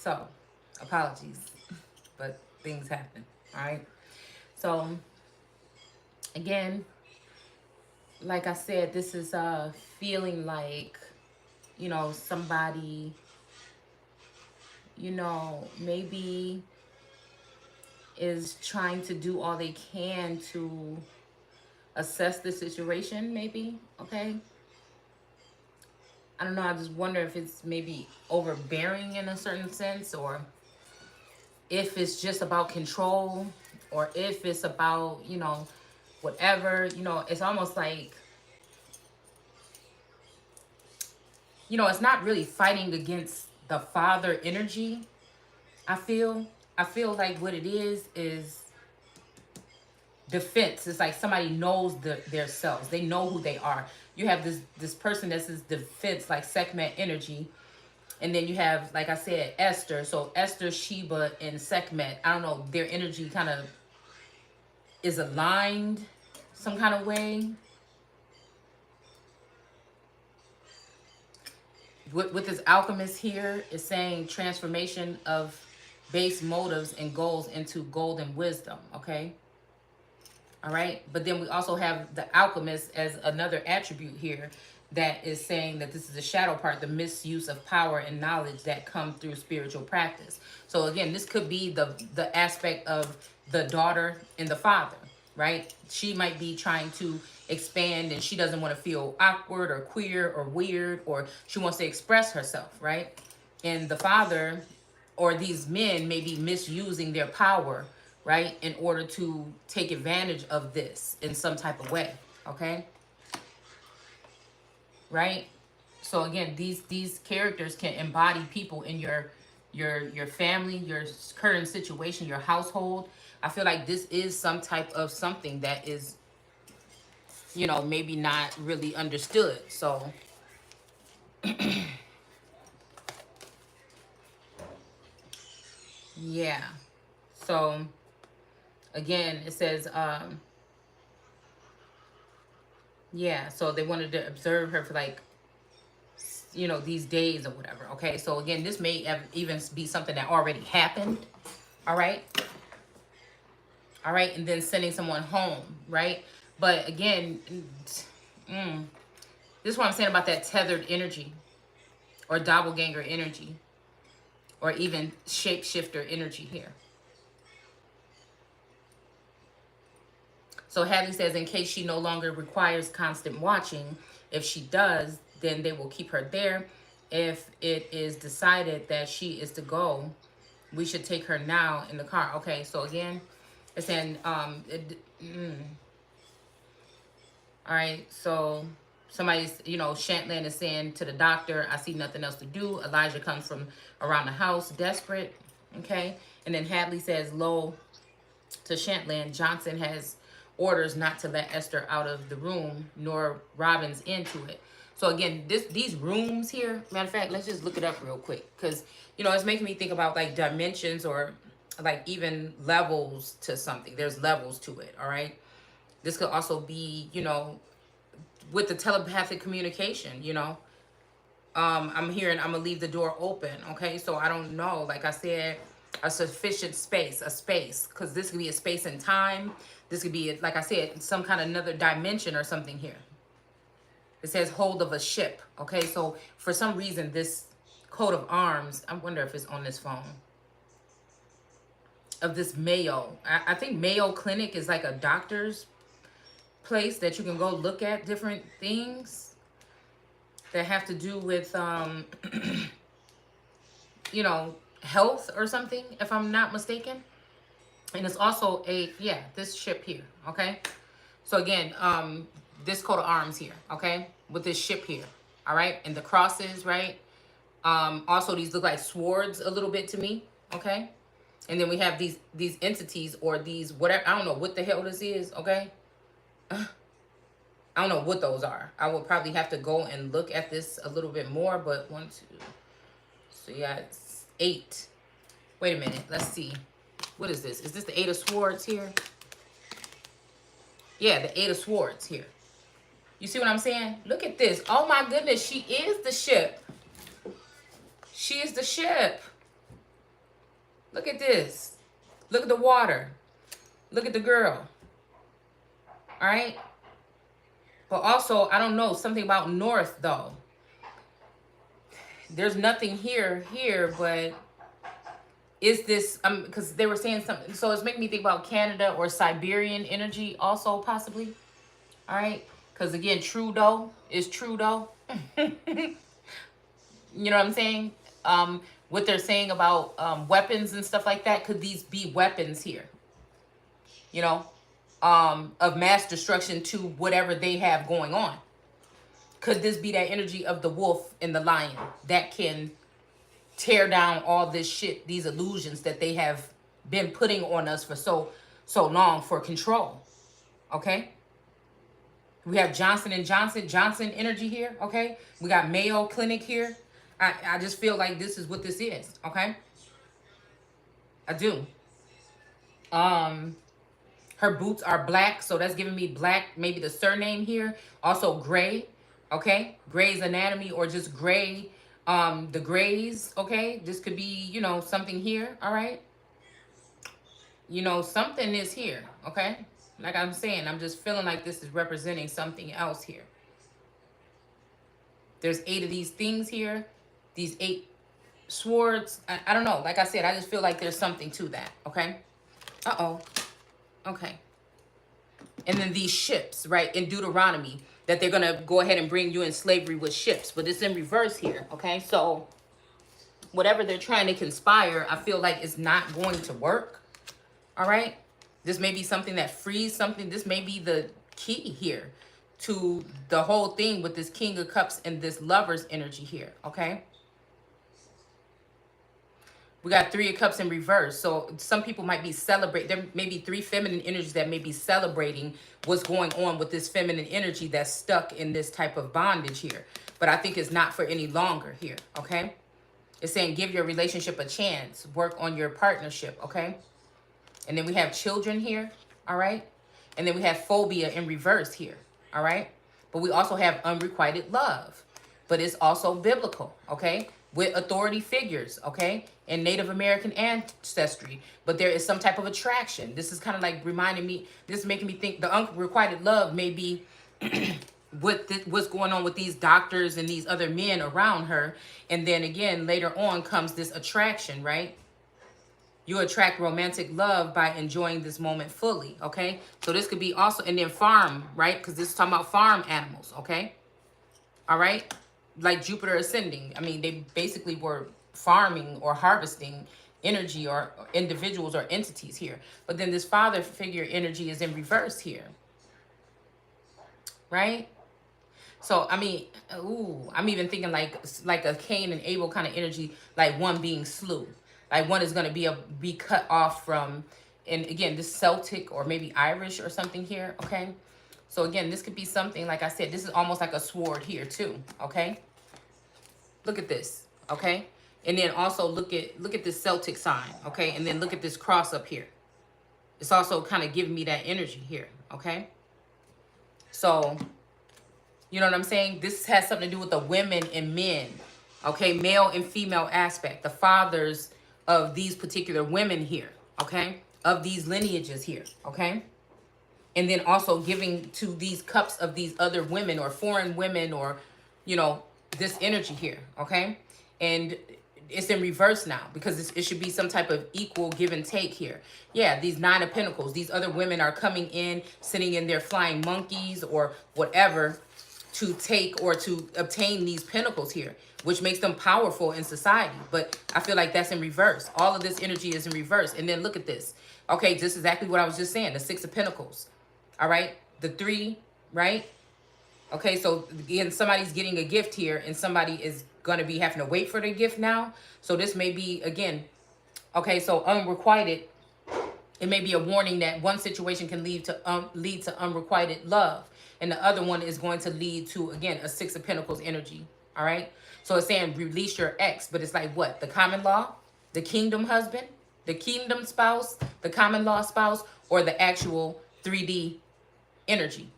So, apologies, but things happen. All right. So, again, like I said, this is feeling like, somebody, maybe is trying to do all they can to assess the situation, maybe. Okay. I don't know. I just wonder if it's maybe overbearing in a certain sense, or if it's just about control, or if it's about, whatever. It's almost like, it's not really fighting against the father energy. I feel like what it is defense. It's like somebody knows their selves. They know who they are. You have this person that's this defense, like Sekhmet energy. And then you have, like I said, Esther. So Esther, Sheba, and Sekhmet, I don't know, their energy kind of is aligned some kind of way. With this alchemist here, is saying transformation of base motives and goals into golden wisdom, okay? All right. But then we also have the alchemist as another attribute here that is saying that this is the shadow part, the misuse of power and knowledge that come through spiritual practice. So again, this could be the aspect of the daughter and the father, right? She might be trying to expand and she doesn't want to feel awkward or queer or weird, or she wants to express herself, right? And the father or these men may be misusing their power, right, in order to take advantage of this in some type of way, okay? Right? So again, these characters can embody people in your family, your current situation, your household. I feel like this is some type of something that is, maybe not really understood. So yeah. So again, it says yeah, so they wanted to observe her for like, these days or whatever. Okay, so again, this may even be something that already happened. All right. All right, and then sending someone home, right? But again, this is what I'm saying about that tethered energy, or doppelganger energy, or even shapeshifter energy here. So Hadley says, in case she no longer requires constant watching, if she does, then they will keep her there. If it is decided that she is to go, we should take her now in the car. Okay, so again, it's saying, all right, so somebody's, Shantland is saying to the doctor, I see nothing else to do. Elijah comes from around the house, desperate. Okay, and then Hadley says, low to Shantland, Johnson has orders not to let Esther out of the room, nor Robbins into it. So again, these rooms here, matter of fact, let's just look it up real quick, because it's making me think about like dimensions, or like even levels to something. There's levels to it. All right, this could also be, with the telepathic communication. I'm hearing I'm gonna leave the door open. Okay, so I don't know, like I said, a sufficient space, because this could be a space and time. This could be, like I said, some kind of another dimension or something here. It says hold of a ship. Okay, so for some reason this coat of arms, I wonder if it's on this phone, of this Mayo. I think Mayo Clinic is like a doctor's place that you can go look at different things that have to do with health or something, if I'm not mistaken. And it's also this ship here. Okay, so again, this coat of arms here, okay, with this ship here. All right, and the crosses, right? Also these look like swords a little bit to me. Okay, and then we have these entities, or these whatever, I don't know what the hell this is. Okay, I don't know what those are. I will probably have to go and look at this a little bit more. But 1, 2, so yeah, it's 8. Wait a minute, let's see. What is this? Is this the 8 of Swords here? Yeah, the 8 of Swords here. You see what I'm saying? Look at this. Oh my goodness, she is the ship. She is the ship. Look at this. Look at the water. Look at the girl. All right. But also, I don't know, something about north though. There's nothing here, but is this, because they were saying something, so it's making me think about Canada or Siberian energy also possibly. All right. Because again, Trudeau is Trudeau. You know what I'm saying? What they're saying about weapons and stuff like that. Could these be weapons here? You know, of mass destruction to whatever they have going on. Could this be that energy of the wolf and the lion that can tear down all this shit, these illusions that they have been putting on us for so long for control? Okay. We have Johnson energy here. Okay. We got Mayo Clinic here. I just feel like this is what this is. Okay. I do. Her boots are black, so that's giving me black, maybe the surname here. Also gray, okay? Gray's Anatomy or just gray, the grays, okay? This could be, you know, something here, all right? You know, something is here, okay? Like I'm saying, I'm just feeling like this is representing something else here. There's 8 of these things here. These 8 swords. I don't know. Like I said, I just feel like there's something to that, okay? Uh-oh. Okay. And then these ships, right, in Deuteronomy, that they're going to go ahead and bring you in slavery with ships. But it's in reverse here, okay? So whatever they're trying to conspire, I feel like it's not going to work, all right? This may be something that frees something. This may be the key here to the whole thing with this King of Cups and this Lover's energy here, okay? We got 3 of Cups in reverse. So some people might be celebrating. There may be 3 feminine energies that may be celebrating what's going on with this feminine energy that's stuck in this type of bondage here. But I think it's not for any longer here, okay? It's saying give your relationship a chance. Work on your partnership, okay? And then we have children here, all right? And then we have phobia in reverse here, all right? But we also have unrequited love. But it's also biblical, okay? With authority figures, okay? And Native American ancestry. But there is some type of attraction. This is kind of like reminding me, this is making me think the unrequited love may be what's going on with these doctors and these other men around her. And then again, later on comes this attraction, right? You attract romantic love by enjoying this moment fully, okay? So this could be also, and then farm, right? Because this is talking about farm animals, okay? All right? Like Jupiter ascending. I mean, they basically were farming or harvesting energy or individuals or entities here. But then this father figure energy is in reverse here. Right? So, I mean, ooh, I'm even thinking like a Cain and Abel kind of energy, like one being slew. Like one is going to be cut off from, and again, this Celtic or maybe Irish or something here, okay? So again, this could be something, like I said, this is almost like a sword here too, okay? Look at this, okay? And then also look at this Celtic sign, okay? And then look at this cross up here. It's also kind of giving me that energy here, okay? So, you know what I'm saying? This has something to do with the women and men, okay? Male and female aspect, the fathers of these particular women here, okay? Of these lineages here, okay? And then also giving to these cups of these other women or foreign women or, you know, this energy here, okay? And it's in reverse now because it should be some type of equal give and take here. Yeah, these 9 of Pentacles, these other women are coming in, sitting in their flying monkeys or whatever to take or to obtain these pentacles here, which makes them powerful in society. But I feel like that's in reverse. All of this energy is in reverse. And then look at this. Okay, just exactly what I was just saying, the 6 of Pentacles. All right, the 3, right? Okay, so again, somebody's getting a gift here and somebody is going to be having to wait for the gift now. So this may be, again, okay, so unrequited. It may be a warning that one situation can lead to unrequited love. And the other one is going to lead to, again, a 6 of Pentacles energy. All right, so it's saying release your ex, but it's like what? The common law, the kingdom husband, the kingdom spouse, the common law spouse, or the actual 3D energy?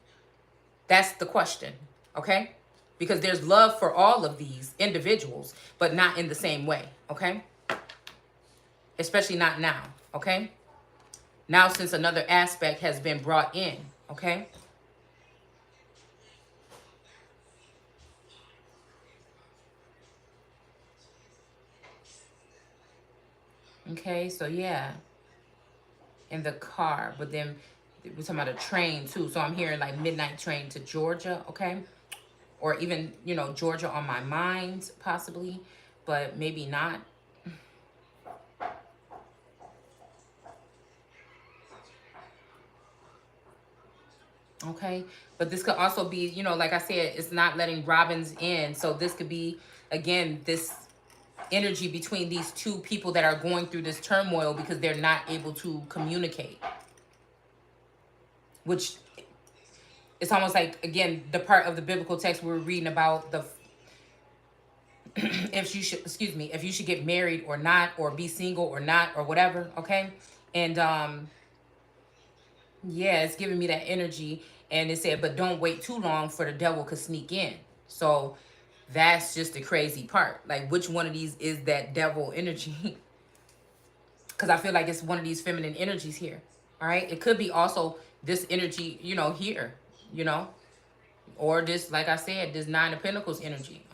That's the question, okay? Because there's love for all of these individuals, but not in the same way, okay? especially not now, okay? Now, since another aspect has been brought in, okay? Okay, so yeah, in the car, but then we're talking about a train too. So I'm hearing like midnight train to Georgia, okay? Or even, you know, Georgia on my mind, possibly, but maybe not. Okay, but this could also be, you know, like I said, it's not letting Robins in. So this could be, again, this energy between these two people that are going through this turmoil because they're not able to communicate. Which, it's almost like, again, the part of the biblical text we were reading about the if you should, excuse me, if you should get married or not, or be single or not, or whatever, okay? And yeah, it's giving me that energy. And it said, but don't wait too long for the devil could sneak in. So that's just the crazy part. Like, which one of these is that devil energy? Because I feel like it's one of these feminine energies here. All right. It could be also this energy, you know, here, you know, or this, like I said, this Nine of Pentacles energy.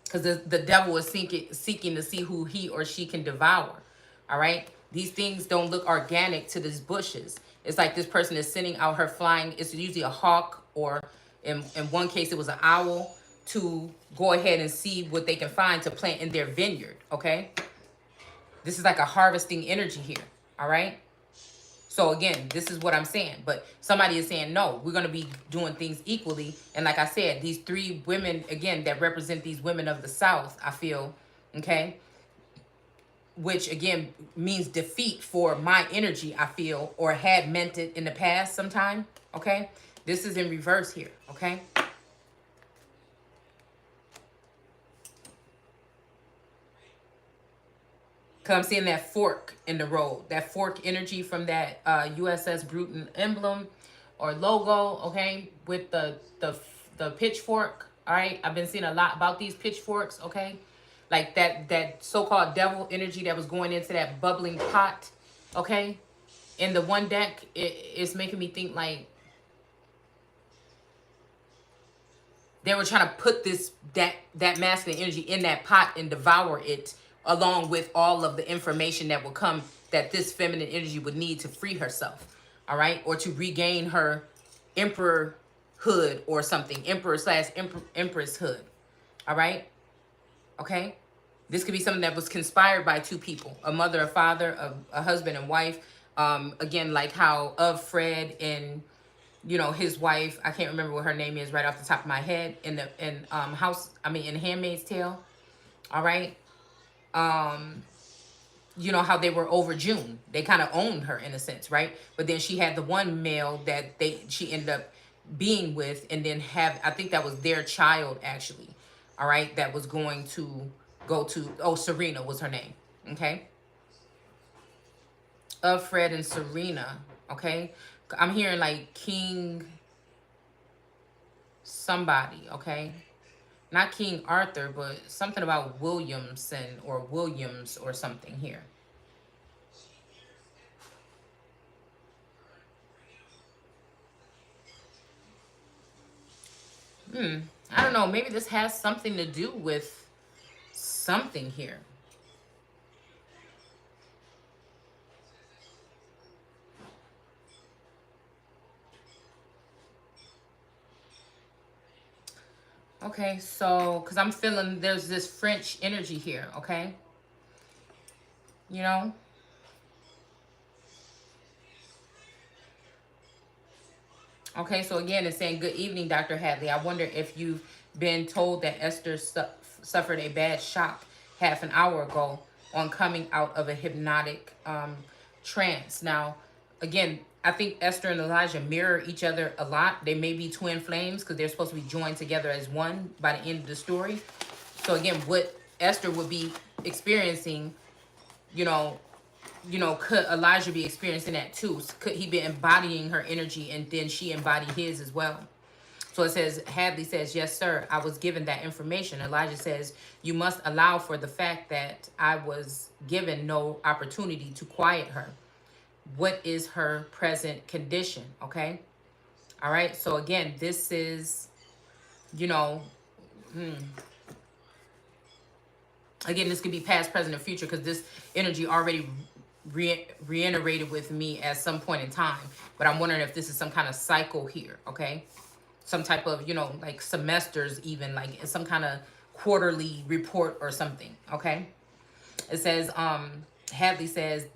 Because the devil is seeking to see who he or she can devour. All right. These things don't look organic to these bushes. It's like this person is sending out her flying. It's usually a hawk, or in one case it was an owl, to go ahead and see what they can find to plant in their vineyard. Okay. This is like a harvesting energy here. All right. So again, this is what I'm saying. But somebody is saying, no, we're going to be doing things equally. And like I said, these three women, again, that represent these women of the South, I feel, okay, which again means defeat for my energy, I feel, or had meant it in the past sometime, okay? This is in reverse here, okay? Because I'm seeing that fork in the road, that fork energy from that USS Bruton emblem or logo, okay, with the pitchfork, all right? I've been seeing a lot about these pitchforks, okay? Like that so-called devil energy that was going into that bubbling pot, okay? In the one deck, it's making me think like they were trying to put that masculine energy in that pot and devour it, along with all of the information that will come that this feminine energy would need to free herself, all right, or to regain her emperorhood or something, emperor slash empress hood, all right, okay. This could be something that was conspired by two people, a mother, a father, a husband and wife. Again, like how of Fred and, you know, his wife, I can't remember what her name is right off the top of my head, in in Handmaid's Tale. All right. You know how they were over June. They kind of owned her in a sense, right? But then she had the one male that she ended up being with, and then I think that was their child actually. All right, that was going to go to, oh, Serena was her name. Okay. Of Fred and Serena. Okay. I'm hearing like King somebody, okay? Not King Arthur, but something about Williamson or Williams or something here. I don't know. Maybe this has something to do with something here. Okay, so, because I'm feeling there's this French energy here, okay? You know? Okay, so again, it's saying, good evening, Dr. Hadley. I wonder if you've been told that Esther suffered a bad shock half an hour ago on coming out of a hypnotic trance. Now, again, I think Esther and Elijah mirror each other a lot. They may be twin flames because they're supposed to be joined together as one by the end of the story. So again, what Esther would be experiencing, you know, could Elijah be experiencing that too? Could he be embodying her energy and then she embody his as well? So it says, Hadley says, yes, sir, I was given that information. Elijah says, you must allow for the fact that I was given no opportunity to quiet her. What is her present condition? Okay. All right. So again, this is, you know, again, this could be past, present, or future, because this energy already reiterated with me at some point in time. But I'm wondering if this is some kind of cycle here, okay? Some type of, you know, like semesters, even like some kind of quarterly report or something, okay? It says, Hadley says,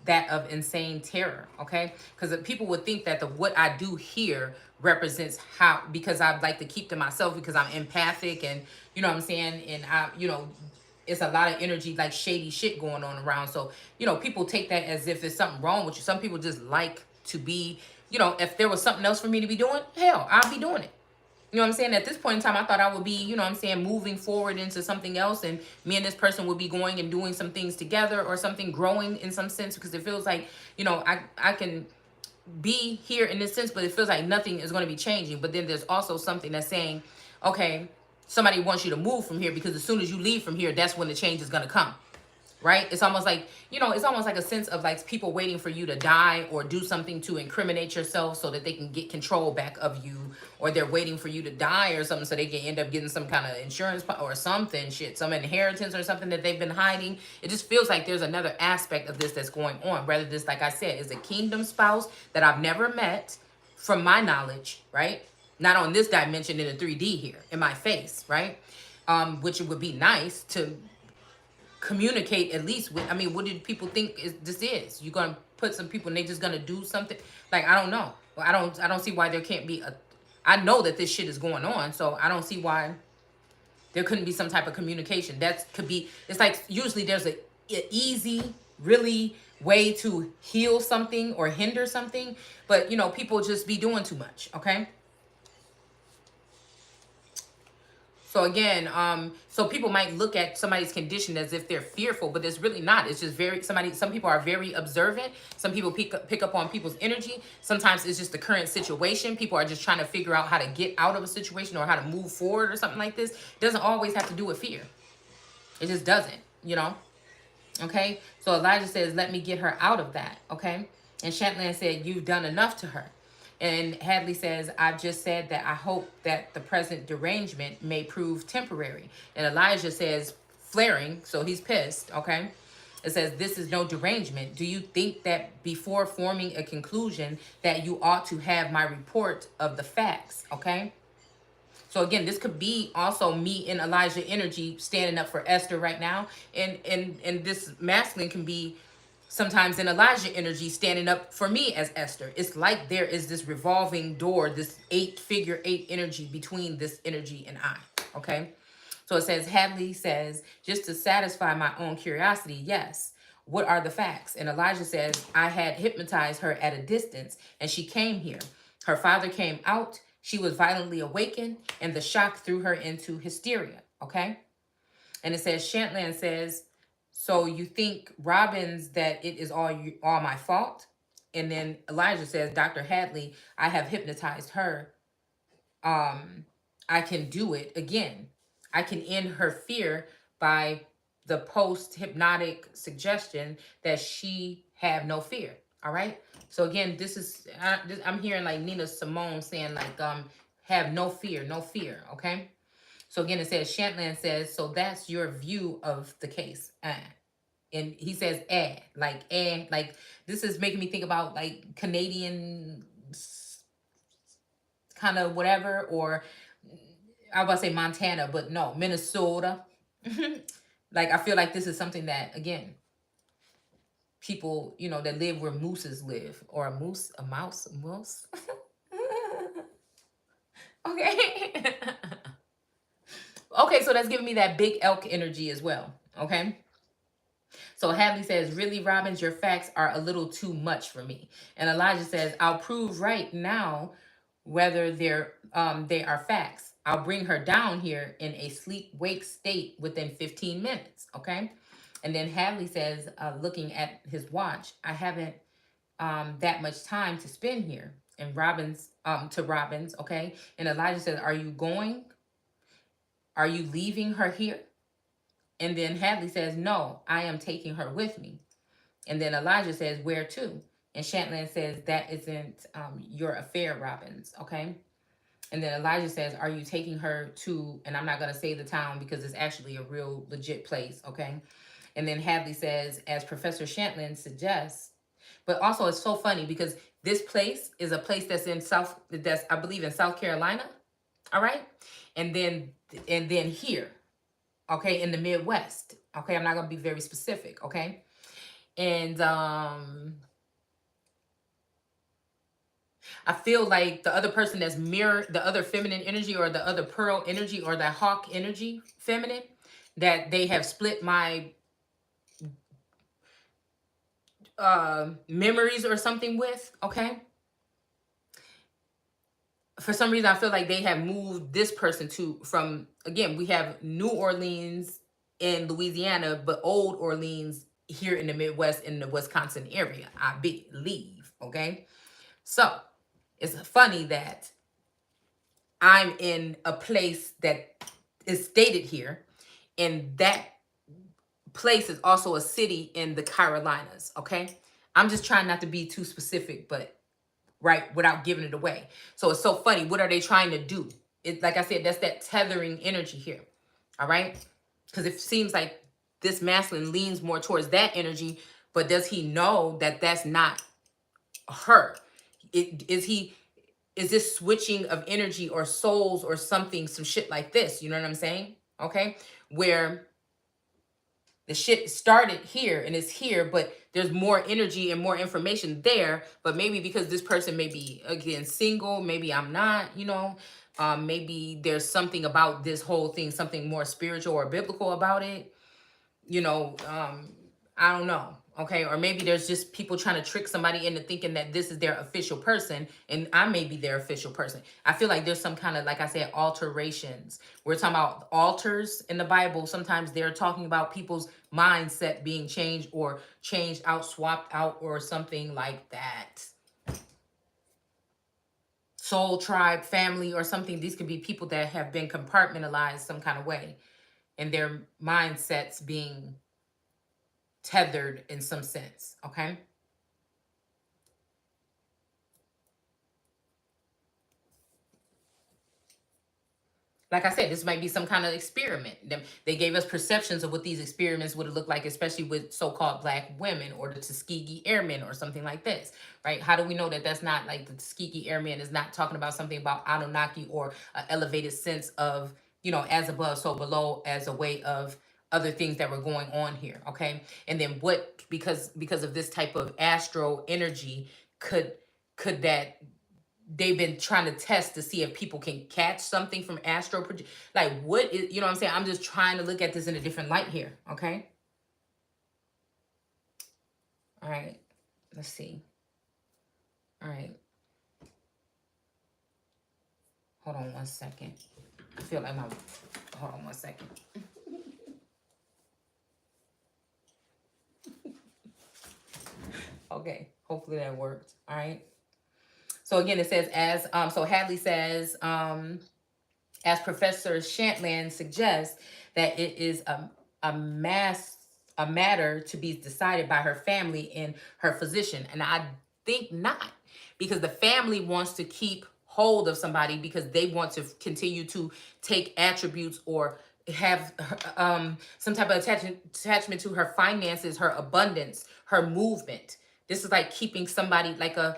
that of insane terror, okay? Because people would think that the what I do here represents how, because I like to keep to myself because I'm empathic and, you know what I'm saying? And I, you know, it's a lot of energy, like shady shit going on around. So, you know, people take that as if there's something wrong with you. Some people just like to be, you know, if there was something else for me to be doing, hell, I'll be doing it. You know what I'm saying? At this point in time, I thought I would be, you know what I'm saying, moving forward into something else. And me and this person would be going and doing some things together or something, growing in some sense, because it feels like, you know, I can be here in this sense, but it feels like nothing is going to be changing. But then there's also something that's saying, okay, somebody wants you to move from here, because as soon as you leave from here, that's when the change is going to come. Right? It's almost like, you know, it's almost like a sense of like people waiting for you to die or do something to incriminate yourself so that they can get control back of you, or they're waiting for you to die or something so they can end up getting some kind of insurance or something, shit, some inheritance or something that they've been hiding. It just feels like there's another aspect of this that's going on. Whether this, like I said, is a kingdom spouse that I've never met from my knowledge, right? Not on this dimension in a 3D here in my face, right? Which it would be nice to communicate at least with. I mean, what do people think this is? You're gonna put some people and they just gonna do something? Like, I don't know. I don't see why there can't be a, I know that this shit is going on, so I don't see why there couldn't be some type of communication. That could be, it's like usually there's a easy, really way to heal something or hinder something, but you know, people just be doing too much, okay? So again, so people might look at somebody's condition as if they're fearful, but it's really not. It's just some people are very observant. Some people pick up on people's energy. Sometimes it's just the current situation. People are just trying to figure out how to get out of a situation or how to move forward or something like this. It doesn't always have to do with fear. It just doesn't, you know? Okay? So Elijah says, let me get her out of that, okay? And Shantland said, you've done enough to her. And Hadley says, I've just said that I hope that the present derangement may prove temporary. And Elijah says, flaring, so he's pissed, okay? It says, this is no derangement. Do you think that before forming a conclusion that you ought to have my report of the facts, okay? So again, this could be also me in Elijah energy standing up for Esther right now. And this masculine can be sometimes in Elijah energy standing up for me as Esther. It's like there is this revolving door, this figure eight energy between this energy and I, okay? So it says, Hadley says, just to satisfy my own curiosity, yes. What are the facts? And Elijah says, I had hypnotized her at a distance and she came here. Her father came out. She was violently awakened and the shock threw her into hysteria, okay? And it says, Shantland says, so you think, Robbins, that it is all my fault? And then Elijah says, Dr. Hadley, I have hypnotized her. I can do it again. I can end her fear by the post-hypnotic suggestion that she have no fear. All right. So again, this is, I'm hearing like Nina Simone saying like, have no fear, no fear. Okay. So again, it says, Shantland says, so that's your view of the case. And he says, like this is making me think about like Canadian kind of whatever, or I was about to say Montana, but no, Minnesota. Like, I feel like this is something that, again, people, you know, that live where mooses live, or a moose. Okay. Okay, so that's giving me that big elk energy as well, okay? So Hadley says, really, Robbins, your facts are a little too much for me. And Elijah says, I'll prove right now whether they are facts. I'll bring her down here in a sleep-wake state within 15 minutes, okay? And then Hadley says, looking at his watch, I haven't that much time to spend here. and Robin's to Robin's, okay? And Elijah says, are you going? Are you leaving her here? And then Hadley says, no, I am taking her with me. And then Elijah says, where to? And Shantland says, that isn't your affair, Robbins, okay? And then Elijah says, are you taking her to, and I'm not going to say the town because it's actually a real legit place, okay? And then Hadley says, as Professor Shantland suggests, but also it's so funny because this place is a place that's I believe in South Carolina, all right? And then here, okay, in the Midwest, okay? I'm not going to be very specific, okay? And I feel like the other person that's the other feminine energy or the other pearl energy or the hawk energy feminine, that they have split my memories or something with, okay? For some reason, I feel like they have moved this person from, again, we have New Orleans in Louisiana, but Old Orleans here in the Midwest in the Wisconsin area, I believe, okay? So it's funny that I'm in a place that is stated here, and that place is also a city in the Carolinas, okay? I'm just trying not to be too specific, but right, without giving it away. So it's so funny. What are they trying to do? It, like I said, that's that tethering energy here, all right? Because it seems like this masculine leans more towards that energy, but does he know that that's not her? Is this switching of energy or souls or something, some shit like this? You know what I'm saying? Okay, where the shit started here and it's here, but there's more energy and more information there. But maybe because this person may be, again, single, maybe I'm not, you know, maybe there's something about this whole thing, something more spiritual or biblical about it, you know, I don't know. Okay, or maybe there's just people trying to trick somebody into thinking that this is their official person, and I may be their official person. I feel like there's some kind of, like I said, alterations. We're talking about altars in the Bible. Sometimes they're talking about people's mindset being changed or changed out, swapped out, or something like that. Soul, tribe, family, or something. These could be people that have been compartmentalized some kind of way, and their mindsets being tethered in some sense, okay? Like I said, this might be some kind of experiment. They gave us perceptions of what these experiments would have looked like, especially with so-called black women or the Tuskegee Airmen or something like this, right? How do we know that that's not, like, the Tuskegee Airmen is not talking about something about Anunnaki or an elevated sense of, you know, as above, so below, as a way of other things that were going on here, okay? And then what, because of this type of astro energy, could that they've been trying to test to see if people can catch something from like, what is, you know what I'm saying? I'm just trying to look at this in a different light here, okay? All right, let's see. All right, hold on one second. I feel like hold on one second. Okay, hopefully that worked. All right, so again, it says, so Hadley says, as Professor Shantland suggests, that it is a matter to be decided by her family and her physician. And I think not, because the family wants to keep hold of somebody because they want to continue to take attributes or have some type of attachment to her finances, her abundance, her movement. This is like keeping somebody like a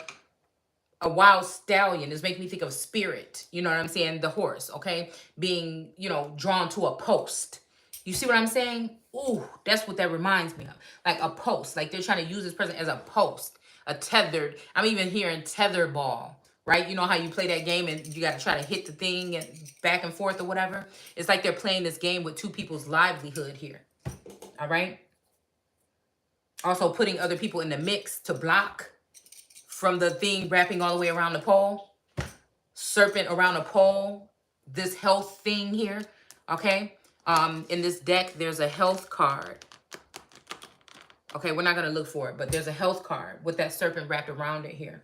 wild stallion. Is making me think of spirit, you know what I'm saying? The horse, okay? Being, you know, drawn to a post. You see what I'm saying? Ooh, that's what that reminds me of. Like a post. Like they're trying to use this person as a post. A tethered. I'm even hearing tether ball, right? You know how you play that game and you got to try to hit the thing and back and forth or whatever? It's like they're playing this game with two people's livelihood here. All right? Also putting other people in the mix to block from the thing wrapping all the way around the pole, serpent around a pole, this health thing here, okay? In this deck, there's a health card. Okay, we're not going to look for it, but there's a health card with that serpent wrapped around it here,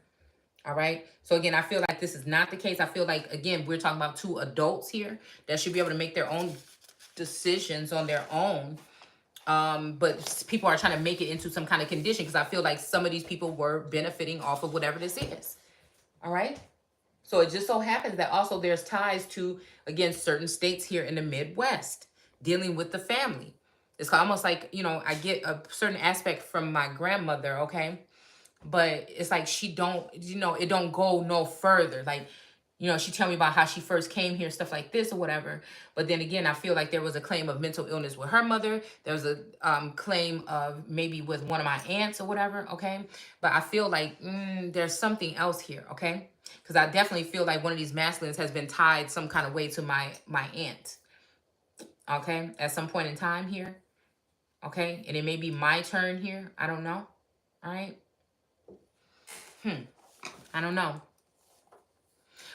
All right. So again, I feel like this is not the case. I feel like, again, we're talking about two adults here that should be able to make their own decisions on their own. But people are trying to make it into some kind of condition because I feel like some of these people were benefiting off of whatever this is. All right. So it just so happens that also there's ties to, again, certain states here in the Midwest dealing with the family. It's almost like, you know, I get a certain aspect from my grandmother, okay? But it's like she don't, you know, it don't go no further. Like, you know, she tell me about how she first came here, stuff like this or whatever. But then again, I feel like there was a claim of mental illness with her mother. There was a claim of maybe with one of my aunts or whatever, okay? But I feel like there's something else here, okay? Because I definitely feel like one of these masculines has been tied some kind of way to my aunt, okay? At some point in time here, okay? And it may be my turn here. I don't know, all right? I don't know.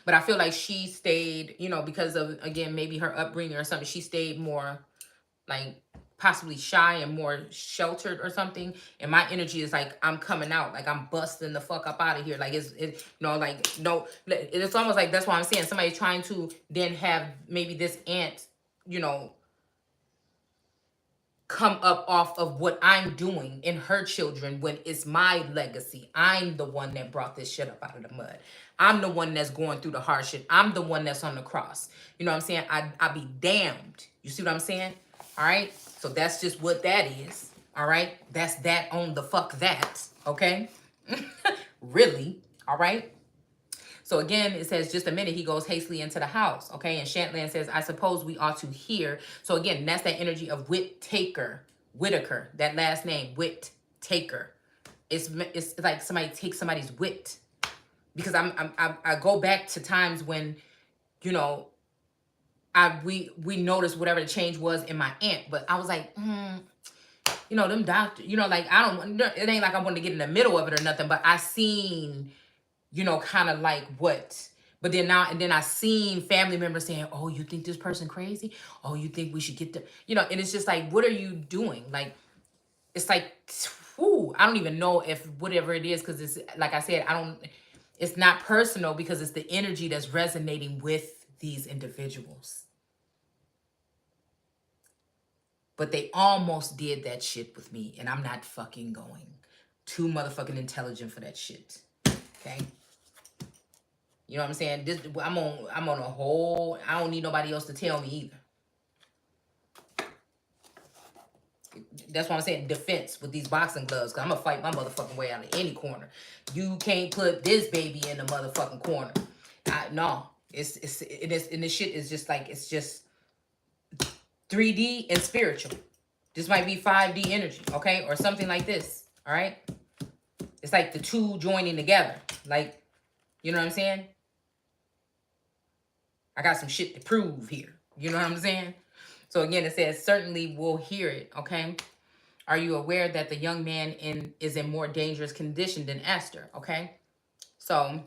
But I feel like she stayed, you know, because of, again, maybe her upbringing or something, she stayed more like possibly shy and more sheltered or something. And my energy is like, I'm coming out, like I'm busting the fuck up out of here. Like it's you know, like, no, it's almost like, that's why I'm saying somebody trying to then have maybe this aunt, you know, come up off of what I'm doing in her children when it's my legacy. I'm the one that brought this shit up out of the mud. I'm the one that's going through the hardship. I'm the one that's on the cross. You know what I'm saying? I be damned. You see what I'm saying? All right? So that's just what that is. All right? That's that on the fuck that. Okay? Really? All right? So again, it says, just a minute, he goes hastily into the house. Okay, and Shantland says, I suppose we ought to hear. So again, that's that energy of Whitaker, that last name, Whitaker. It's like somebody takes somebody's wit. Because I go back to times when, you know, we noticed whatever the change was in my aunt. But I was like, you know, them doctors, you know, like, it ain't like I wanted to get in the middle of it or nothing, but I seen, you know, kind of like what. But then now, and then I seen family members saying, oh, you think this person crazy? Oh, you think we should get the, you know, and it's just like, what are you doing? Like, it's like, whoo, I don't even know if whatever it is, because it's, like I said, it's not personal because it's the energy that's resonating with these individuals. But they almost did that shit with me, and I'm not fucking going. Too motherfucking intelligent for that shit. Okay? You know what I'm saying? I'm on a whole, I don't need nobody else to tell me either. That's why I'm saying defense with these boxing gloves, because I'm going to fight my motherfucking way out of any corner. You can't put this baby in the motherfucking corner. No. And this shit is just like, it's just 3D and spiritual. This might be 5D energy, okay? Or something like this, all right? It's like the two joining together. Like, you know what I'm saying? I got some shit to prove here. You know what I'm saying? So again, it says, certainly we'll hear it, okay? Are you aware that the young man is in more dangerous condition than Esther, okay? So,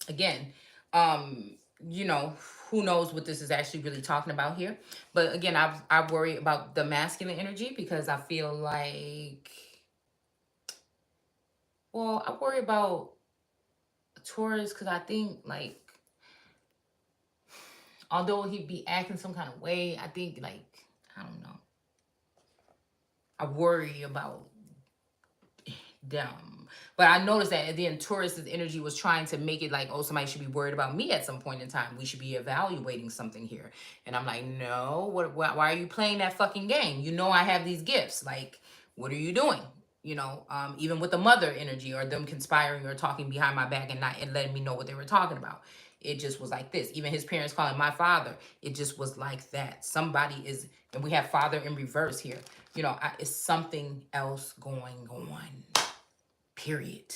again, you know, who knows what this is actually really talking about here. But again, I worry about the masculine energy because I feel like, well, I worry about Taurus because I think, like, although he'd be acting some kind of way, I think, like, I don't know. I worry about them. But I noticed that then Taurus's energy was trying to make it like, oh, somebody should be worried about me at some point in time. We should be evaluating something here. And I'm like, no, why are you playing that fucking game? You know I have these gifts. Like, what are you doing? You know, even with the mother energy or them conspiring or talking behind my back and letting me know what they were talking about. It just was like this. Even his parents calling my father, it just was like that. Somebody is, and we have father in reverse here. You know, it's something else going on. Period.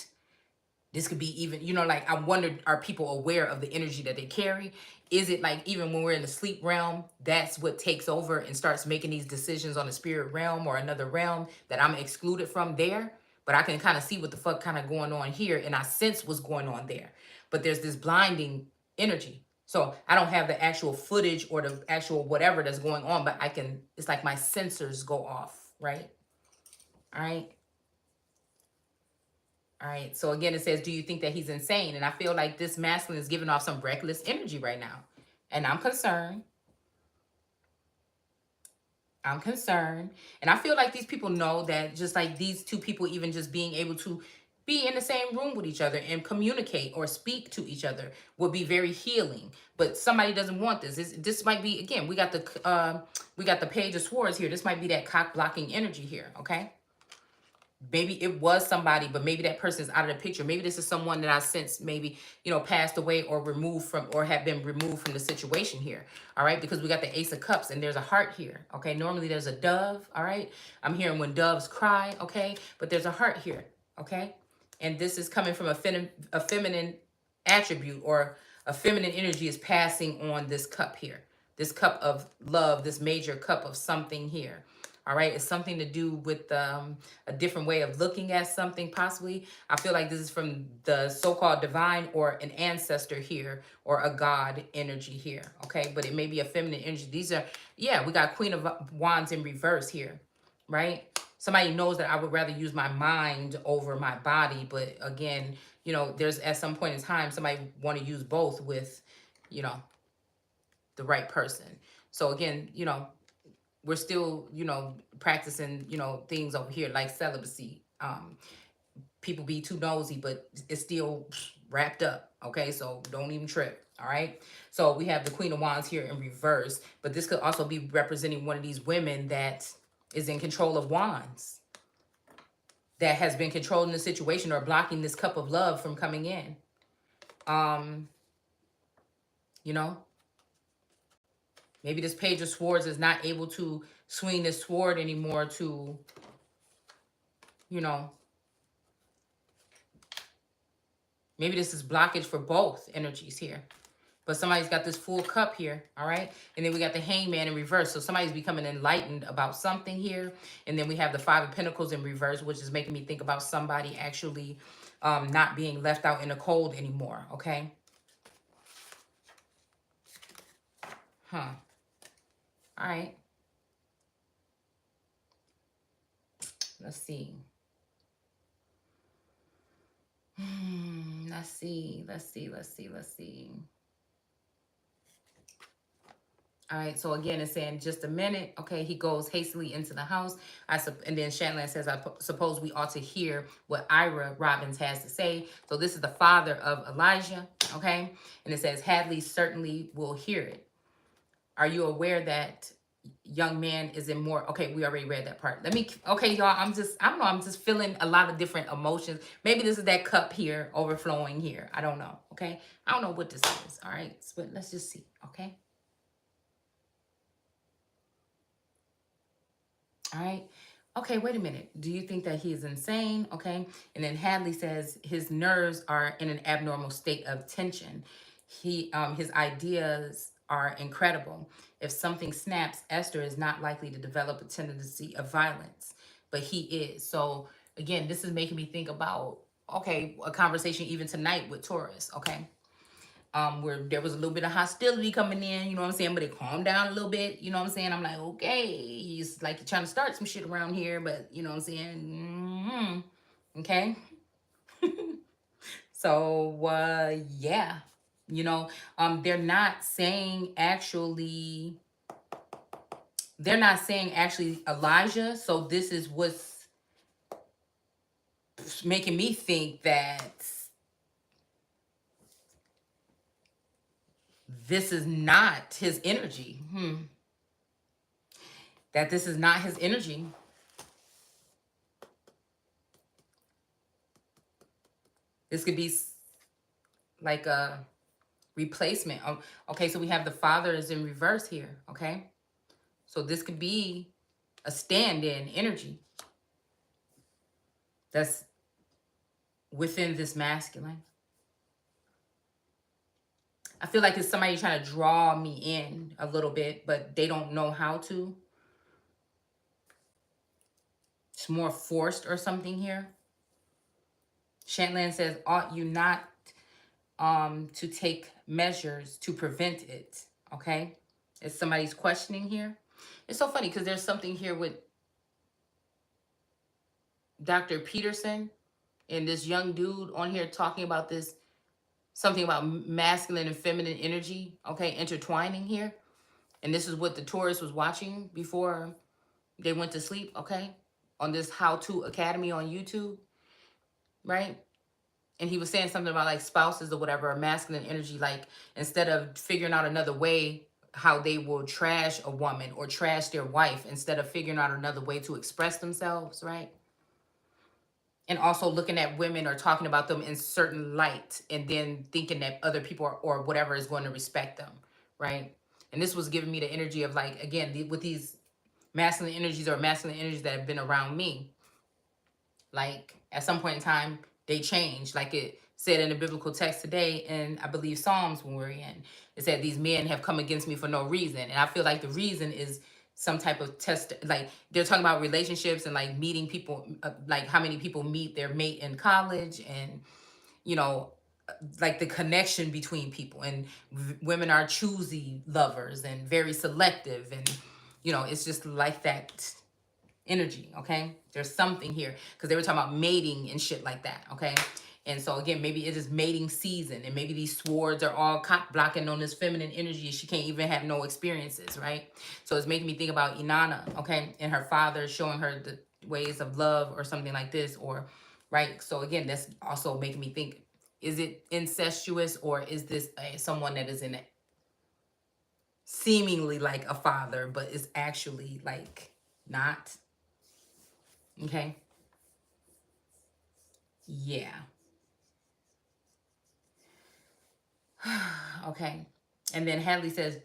This could be even, you know, like I wondered, are people aware of the energy that they carry? Is it like even when we're in the sleep realm, that's what takes over and starts making these decisions on the spirit realm or another realm that I'm excluded from there? But I can kind of see what the fuck kind of going on here, and I sense what's going on there. But there's this blinding energy. So I don't have the actual footage or the actual whatever that's going on, but I can, it's like my sensors go off, right? All right. All right. So again, it says, do you think that he's insane? And I feel like this masculine is giving off some reckless energy right now. And I'm concerned. I'm concerned. And I feel like these people know that, just like these two people, even just being able to be in the same room with each other and communicate or speak to each other would be very healing. But somebody doesn't want this. This might be, again, we got the Page of Swords here. This might be that cock blocking energy here, okay? Maybe it was somebody, but maybe that person is out of the picture. Maybe this is someone that I sense maybe, passed away or removed from, or have been removed from the situation here. All right. Because we got the Ace of Cups and there's a heart here. Okay. Normally there's a dove. All right. I'm hearing when doves cry. Okay. But there's a heart here. Okay. And this is coming from a feminine attribute, or a feminine energy is passing on this cup here. This cup of love, this major cup of something here. All right, it's something to do with a different way of looking at something, possibly. I feel like this is from the so-called divine or an ancestor here, or a god energy here, okay? But it may be a feminine energy. These are, yeah, we got Queen of Wands in reverse here, right? Somebody knows that I would rather use my mind over my body, but again, there's at some point in time, somebody want to use both with, the right person. So again, we're still, practicing, things over here like celibacy. People be too nosy, but it's still wrapped up. Okay, so don't even trip. All right. So we have the Queen of Wands here in reverse, but this could also be representing one of these women that is in control of wands, that has been controlling the situation or blocking this cup of love from coming in. You know, maybe this Page of Swords is not able to swing this sword anymore to, maybe this is blockage for both energies here. But somebody's got this full cup here, all right? And then we got the Hangman in reverse. So somebody's becoming enlightened about something here. And then we have the Five of Pentacles in reverse, which is making me think about somebody actually not being left out in the cold anymore, okay? Huh. All right. Let's see. Let's see. All right, so again, it's saying just a minute. Okay, he goes hastily into the house. And then Shanlan says, I suppose we ought to hear what Ira Robbins has to say. So this is the father of Elijah, okay? And it says, Hadley certainly will hear it. Are you aware that young man is in more? Okay, we already read that part. Okay, y'all, I don't know, I'm just feeling a lot of different emotions. Maybe this is that cup here overflowing here. I don't know, okay? I don't know what this is, all right? But let's just see, okay? All right. Okay, wait a minute. Do you think that he is insane? Okay. And then Hadley says his nerves are in an abnormal state of tension. His ideas are incredible. If something snaps, Esther is not likely to develop a tendency of violence, but he is. So again, this is making me think about, okay, a conversation even tonight with Taurus, okay? Where there was a little bit of hostility coming in, you know what I'm saying? But it calmed down a little bit, you know what I'm saying? I'm like, okay, he's like trying to start some shit around here, but you know what I'm saying? Okay. So, yeah, they're not saying actually, Elijah. So this is what's making me think that this is not his energy. That this is not his energy. This could be like a replacement. Okay, so we have the father is in reverse here, okay? So this could be a stand-in energy that's within this masculine. I feel like it's somebody trying to draw me in a little bit, but they don't know how to. It's more forced or something here. Shanlan says, ought you not to take measures to prevent it? Okay, it's somebody's questioning here. It's so funny because there's something here with Dr. Peterson. And this young dude on here talking about this, something about masculine and feminine energy, okay, intertwining here. And this is what the Taurus was watching before they went to sleep, okay, on this how-to academy on YouTube, right? And he was saying something about like spouses or whatever, or masculine energy, like instead of figuring out another way how they will trash a woman or trash their wife, instead of figuring out another way to express themselves, right? And also looking at women or talking about them in certain light, and then thinking that other people are, or whatever is going to respect them, right? And this was giving me the energy of like, again, with these masculine energies or masculine energies that have been around me, like at some point in time they change, like it said in the biblical text today, and I believe Psalms when we're in, it said these men have come against me for no reason. And I feel like the reason is some type of test, like they're talking about relationships and like meeting people, like how many people meet their mate in college, and you know, like the connection between people, and women are choosy lovers and very selective, and you know, it's just like that energy, okay? There's something here because they were talking about mating and shit like that, okay? And so again, maybe it is mating season, and maybe these swords are all cock blocking on this feminine energy. She can't even have no experiences, right? So it's making me think about Inanna, okay, and her father showing her the ways of love or something like this, or right. So again, that's also making me think: is it incestuous, or is this someone that is in it seemingly like a father, but is actually like not? Okay. Yeah. Okay. And then Hadley says,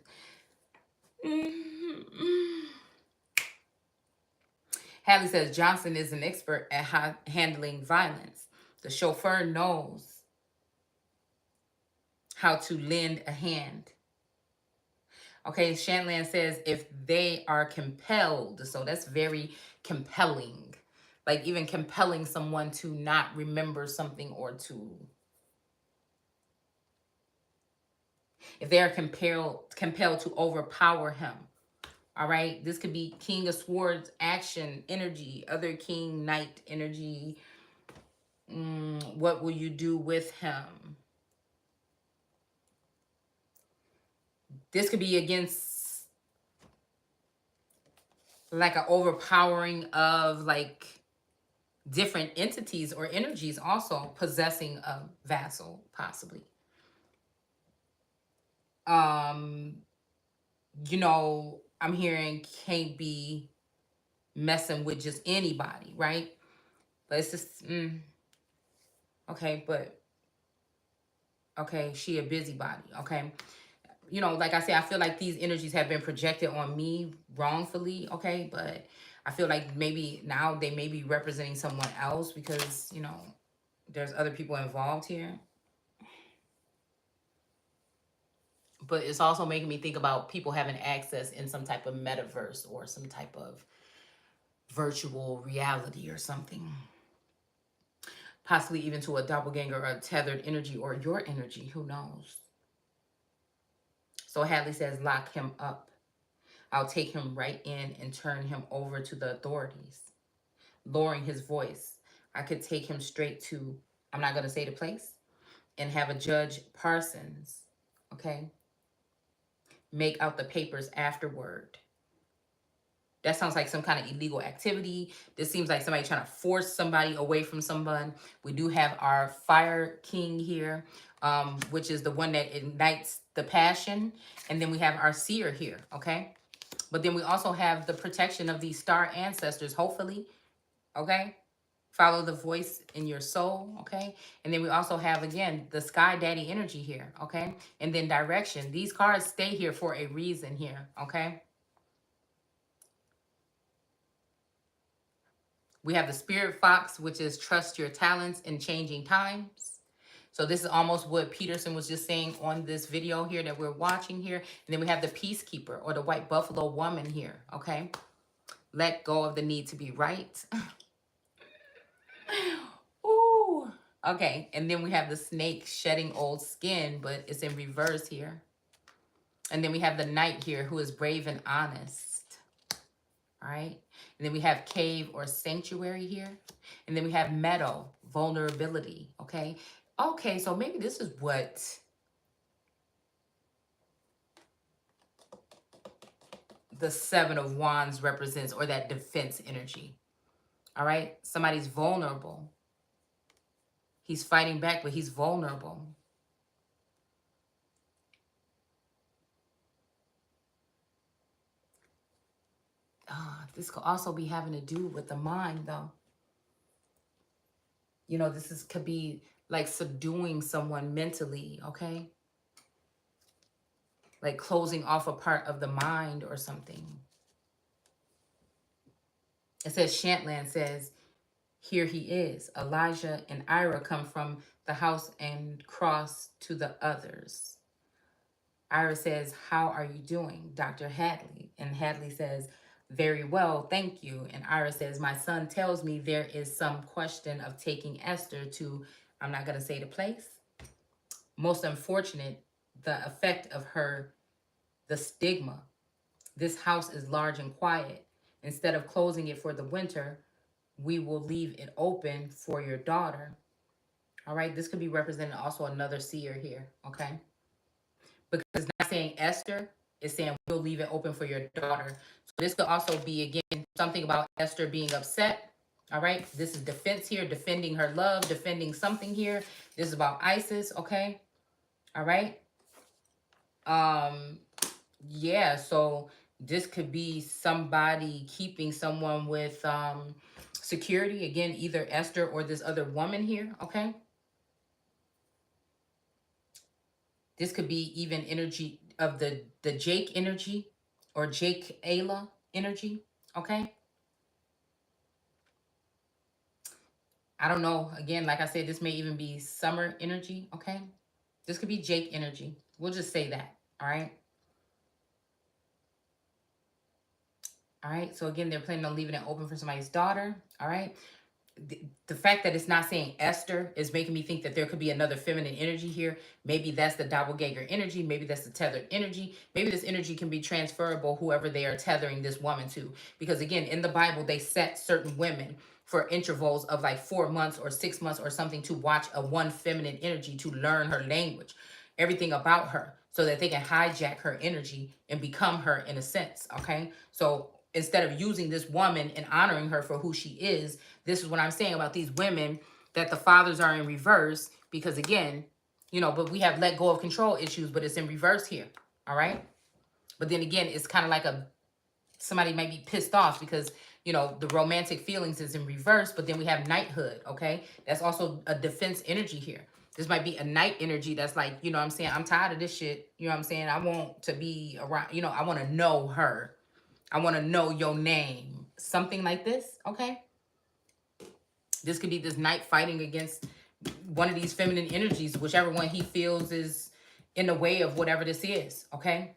Hadley says Johnson is an expert at handling violence. The chauffeur knows how to lend a hand. Okay, Shanlan says if they are compelled, so that's very compelling. Like even compelling someone to not remember something, or to, if they are compelled to overpower him. All right, this could be King of Swords action energy, other King Knight energy. What will you do with him? This could be against like an overpowering of like different entities or energies, also possessing a vassal, possibly. You know, I'm hearing can't be messing with just anybody, right? But it's just okay, but okay, she a busybody, okay? You know, like I said, I feel like these energies have been projected on me wrongfully, okay? But I feel like maybe now they may be representing someone else, because, you know, there's other people involved here. But it's also making me think about people having access in some type of metaverse or some type of virtual reality or something. Possibly even to a doppelganger or a tethered energy, or your energy, who knows? So Hadley says, lock him up. I'll take him right in and turn him over to the authorities. Lowering his voice, I could take him straight to, I'm not going to say the place, and have a Judge Parsons, okay, make out the papers afterward. That sounds like some kind of illegal activity. This seems like somebody trying to force somebody away from someone. We do have our Fire King here, which is the one that ignites the passion. And then we have our Seer here, okay? But then we also have the protection of these star ancestors, hopefully, okay? Follow the voice in your soul, okay? And then we also have, again, the Sky Daddy energy here, okay? And then direction. These cards stay here for a reason here, okay? We have the Spirit Fox, which is trust your talents in changing times. So this is almost what Peterson was just saying on this video here that we're watching here. And then we have the Peacekeeper, or the White Buffalo Woman here, okay? Let go of the need to be right. Ooh. Okay, and then we have the Snake shedding old skin, but it's in reverse here. And then we have the Knight here, who is brave and honest. All right. And then we have cave or sanctuary here. And then we have meadow, vulnerability. Okay. Okay. So maybe this is what the Seven of Wands represents, or that defense energy. All right. Somebody's vulnerable. He's fighting back, but he's vulnerable. This could also be having to do with the mind, though. You know, could be like subduing someone mentally, okay? Like closing off a part of the mind or something. It says, Shantland says, here he is. Elijah and Ira come from the house and cross to the others. Ira says, how are you doing, Dr. Hadley? And Hadley says, very well, thank you. And Ira says, my son tells me there is some question of taking Esther to, I'm not going to say the place. Most unfortunate, the effect of her, the stigma. This house is large and quiet. Instead of closing it for the winter, we will leave it open for your daughter. All right, this could be representing also another seer here, okay? Because it's not saying Esther, it's saying we'll leave it open for your daughter. So this could also be, again, something about Esther being upset. All right, this is defense here, defending her love, defending something here. This is about Isis, okay? All right. Yeah, so this could be somebody keeping someone with security. Again, either Esther or this other woman here, okay? This could be even energy of the Jake energy or Jake Ayla energy, okay? I don't know. Again, like I said, this may even be summer energy, okay? This could be Jake energy. We'll just say that, all right? All right, so again, they're planning on leaving it open for somebody's daughter, all right? The fact that it's not saying Esther is making me think that there could be another feminine energy here. Maybe that's the doppelganger energy. Maybe that's the tethered energy. Maybe this energy can be transferable, whoever they are tethering this woman to. Because again, in the Bible, they set certain women for intervals of like 4 months or 6 months or something to watch a one feminine energy to learn her language, everything about her, so that they can hijack her energy and become her in a sense, okay? So instead of using this woman and honoring her for who she is, this is what I'm saying about these women, that the fathers are in reverse. Because again, you know, but we have let go of control issues, but it's in reverse here, all right? But then again, it's kind of like somebody might be pissed off because, you know, the romantic feelings is in reverse, but then we have knighthood, okay? That's also a defense energy here. This might be a knight energy that's like, you know what I'm saying, I'm tired of this shit, you know what I'm saying? I want to be around, you know, I want to know her. I want to know your name. Something like this, okay? This could be this knight fighting against one of these feminine energies, whichever one he feels is in the way of whatever this is, okay?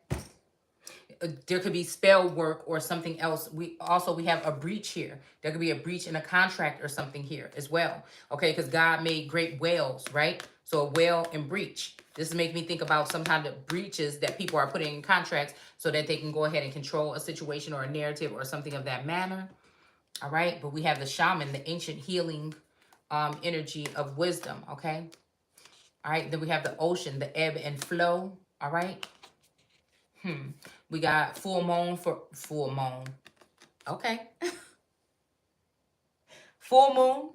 There could be spell work or something else. We have a breach here. There could be a breach in a contract or something here as well, okay? Because God made great whales, right? So a whale and breach. This makes me think about some kind of breaches that people are putting in contracts so that they can go ahead and control a situation or a narrative or something of that manner. All right, but we have the shaman, the ancient healing energy of wisdom, okay? All right, then we have the ocean, the ebb and flow, all right? We got full moon for full moon, okay? Full moon.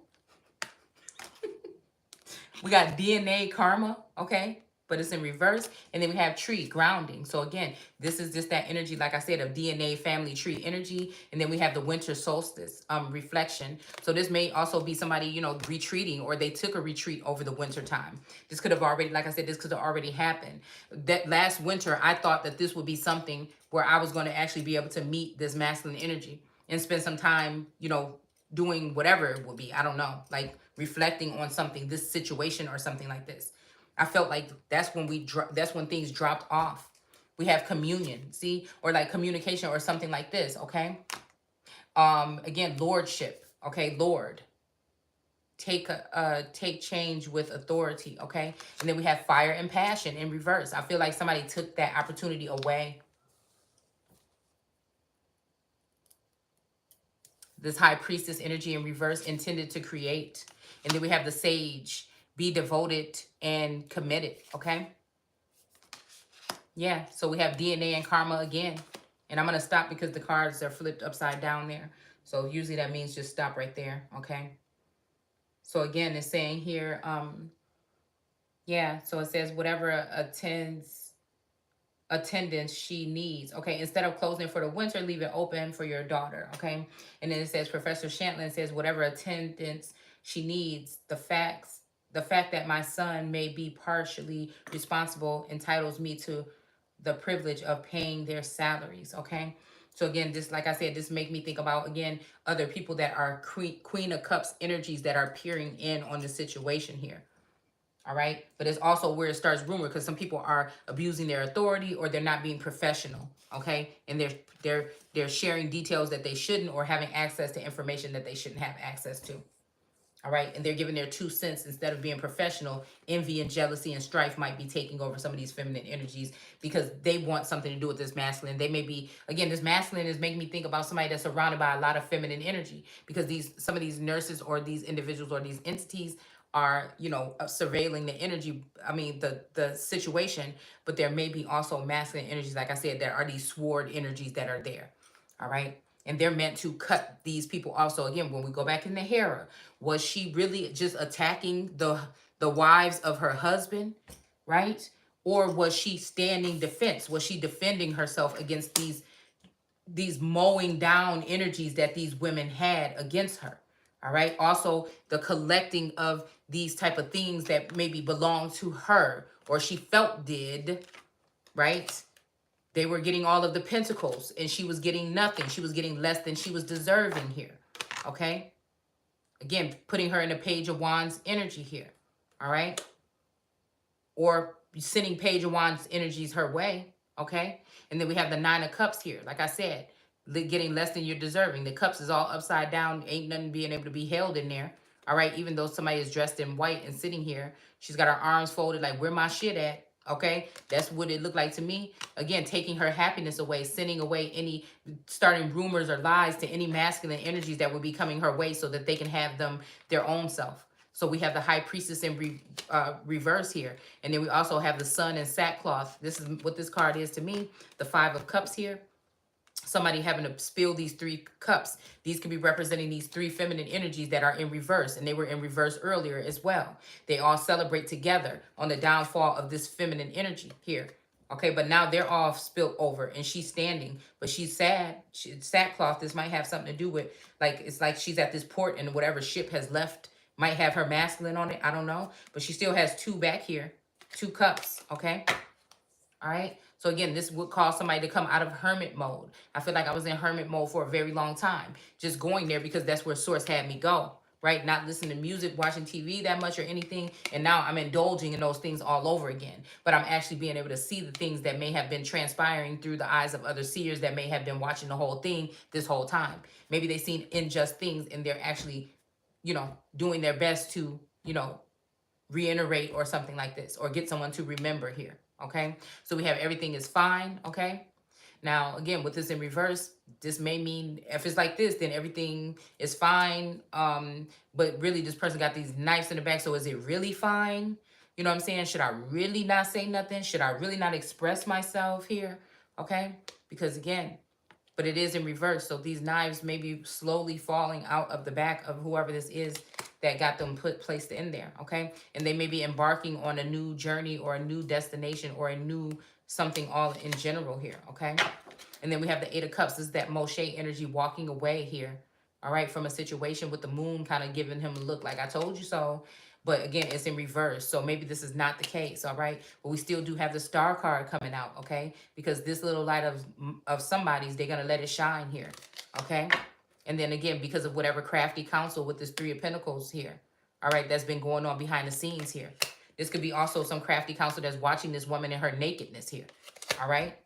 We got DNA karma, okay? But it's in reverse. And then we have tree, grounding. So again, this is just that energy, like I said, of DNA, family tree energy. And then we have the winter solstice, reflection. So this may also be somebody, you know, retreating, or they took a retreat over the winter time. This could have already, like I said, this could have already happened. That last winter, I thought that this would be something where I was going to actually be able to meet this masculine energy and spend some time, you know, doing whatever it would be. I don't know, like reflecting on something, this situation or something like this. I felt like that's when that's when things dropped off. We have communion, see, or like communication or something like this, okay? Again, lordship, okay? Lord, take change with authority, okay? And then we have fire and passion in reverse. I feel like somebody took that opportunity away. This High Priestess energy in reverse, intended to create. And then we have the Sage, be devoted and committed, okay? Yeah, so we have DNA and karma again. And I'm going to stop because the cards are flipped upside down there. So usually that means just stop right there, okay? So again, it's saying here, yeah, so it says whatever attendance she needs. Okay, instead of closing for the winter, leave it open for your daughter. Okay, and then it says Professor Shantlin says whatever attendance she needs, the fact that my son may be partially responsible entitles me to the privilege of paying their salaries. Okay, so again, this, like I said, this make me think about, again, other people that are Queen of Cups energies that are peering in on the situation here. All right, but it's also where it starts rumor, because some people are abusing their authority or they're not being professional. Okay, and they're sharing details that they shouldn't, or having access to information that they shouldn't have access to. All right, and they're giving their 2 cents instead of being professional. Envy and jealousy and strife might be taking over some of these feminine energies because they want something to do with this masculine. They may be, again, this masculine is making me think about somebody that's surrounded by a lot of feminine energy, because some of these nurses or these individuals or these entities are, you know, surveilling the energy, I mean the situation, but there may be also masculine energies, like I said, there are these sword energies that are there. All right, and they're meant to cut these people off. So again, when we go back in the Hera, was she really just attacking the wives of her husband, right? Or was she standing defense? Was she defending herself against these mowing down energies that these women had against her? All right. Also, the collecting of these type of things that maybe belong to her, or she felt did, right? They were getting all of the pentacles and she was getting nothing. She was getting less than she was deserving here. Okay. Again, putting her in a Page of Wands energy here. All right. Or sending Page of Wands energies her way. Okay. And then we have the Nine of Cups here. Like I said, getting less than you're deserving. The cups is all upside down. Ain't nothing being able to be held in there. All right. Even though somebody is dressed in white and sitting here, she's got her arms folded like, where my shit at? Okay, that's what it looked like to me. Again, taking her happiness away, sending away any, starting rumors or lies to any masculine energies that would be coming her way so that they can have them their own self. So we have the High Priestess in reverse here. And then we also have the Sun in sackcloth. This is what this card is to me. The Five of Cups here. Somebody having to spill these 3 cups. These could be representing these 3 feminine energies that are in reverse. And they were in reverse earlier as well. They all celebrate together on the downfall of this feminine energy here. Okay, but now they're all spilled over and she's standing, but she's sad. Sackcloth, this might have something to do with, like, it's like she's at this port and whatever ship has left might have her masculine on it. I don't know. But she still has 2 back here. 2 cups, okay? All right. So again, this would cause somebody to come out of hermit mode. I feel like I was in hermit mode for a very long time. Just going there because that's where Source had me go. Right? Not listening to music, watching TV that much or anything. And now I'm indulging in those things all over again. But I'm actually being able to see the things that may have been transpiring through the eyes of other seers that may have been watching the whole thing this whole time. Maybe they've seen unjust things and they're actually, you know, doing their best to, you know, reiterate or something like this, or get someone to remember here. Okay, so we have everything is fine. Okay, now again, with this in reverse, this may mean if it's like this, then everything is fine. But really this person got these knives in the back. So is it really fine? You know what I'm saying? Should I really not say nothing? Should I really not express myself here? Okay, because again, but it is in reverse. So these knives may be slowly falling out of the back of whoever this is that got them placed in there, okay? And they may be embarking on a new journey or a new destination or a new something all in general here, okay? And then we have the Eight of Cups. This is that Moshe energy walking away here, all right, from a situation with the moon kind of giving him a look like, I told you so. But again, it's in reverse. So maybe this is not the case, all right? But we still do have the Star card coming out, okay? Because this little light of somebody's, they're going to let it shine here, okay? And then again, because of whatever crafty counsel with this 3 of Pentacles here, all right, that's been going on behind the scenes here. This could be also some crafty counsel that's watching this woman in her nakedness here, all right?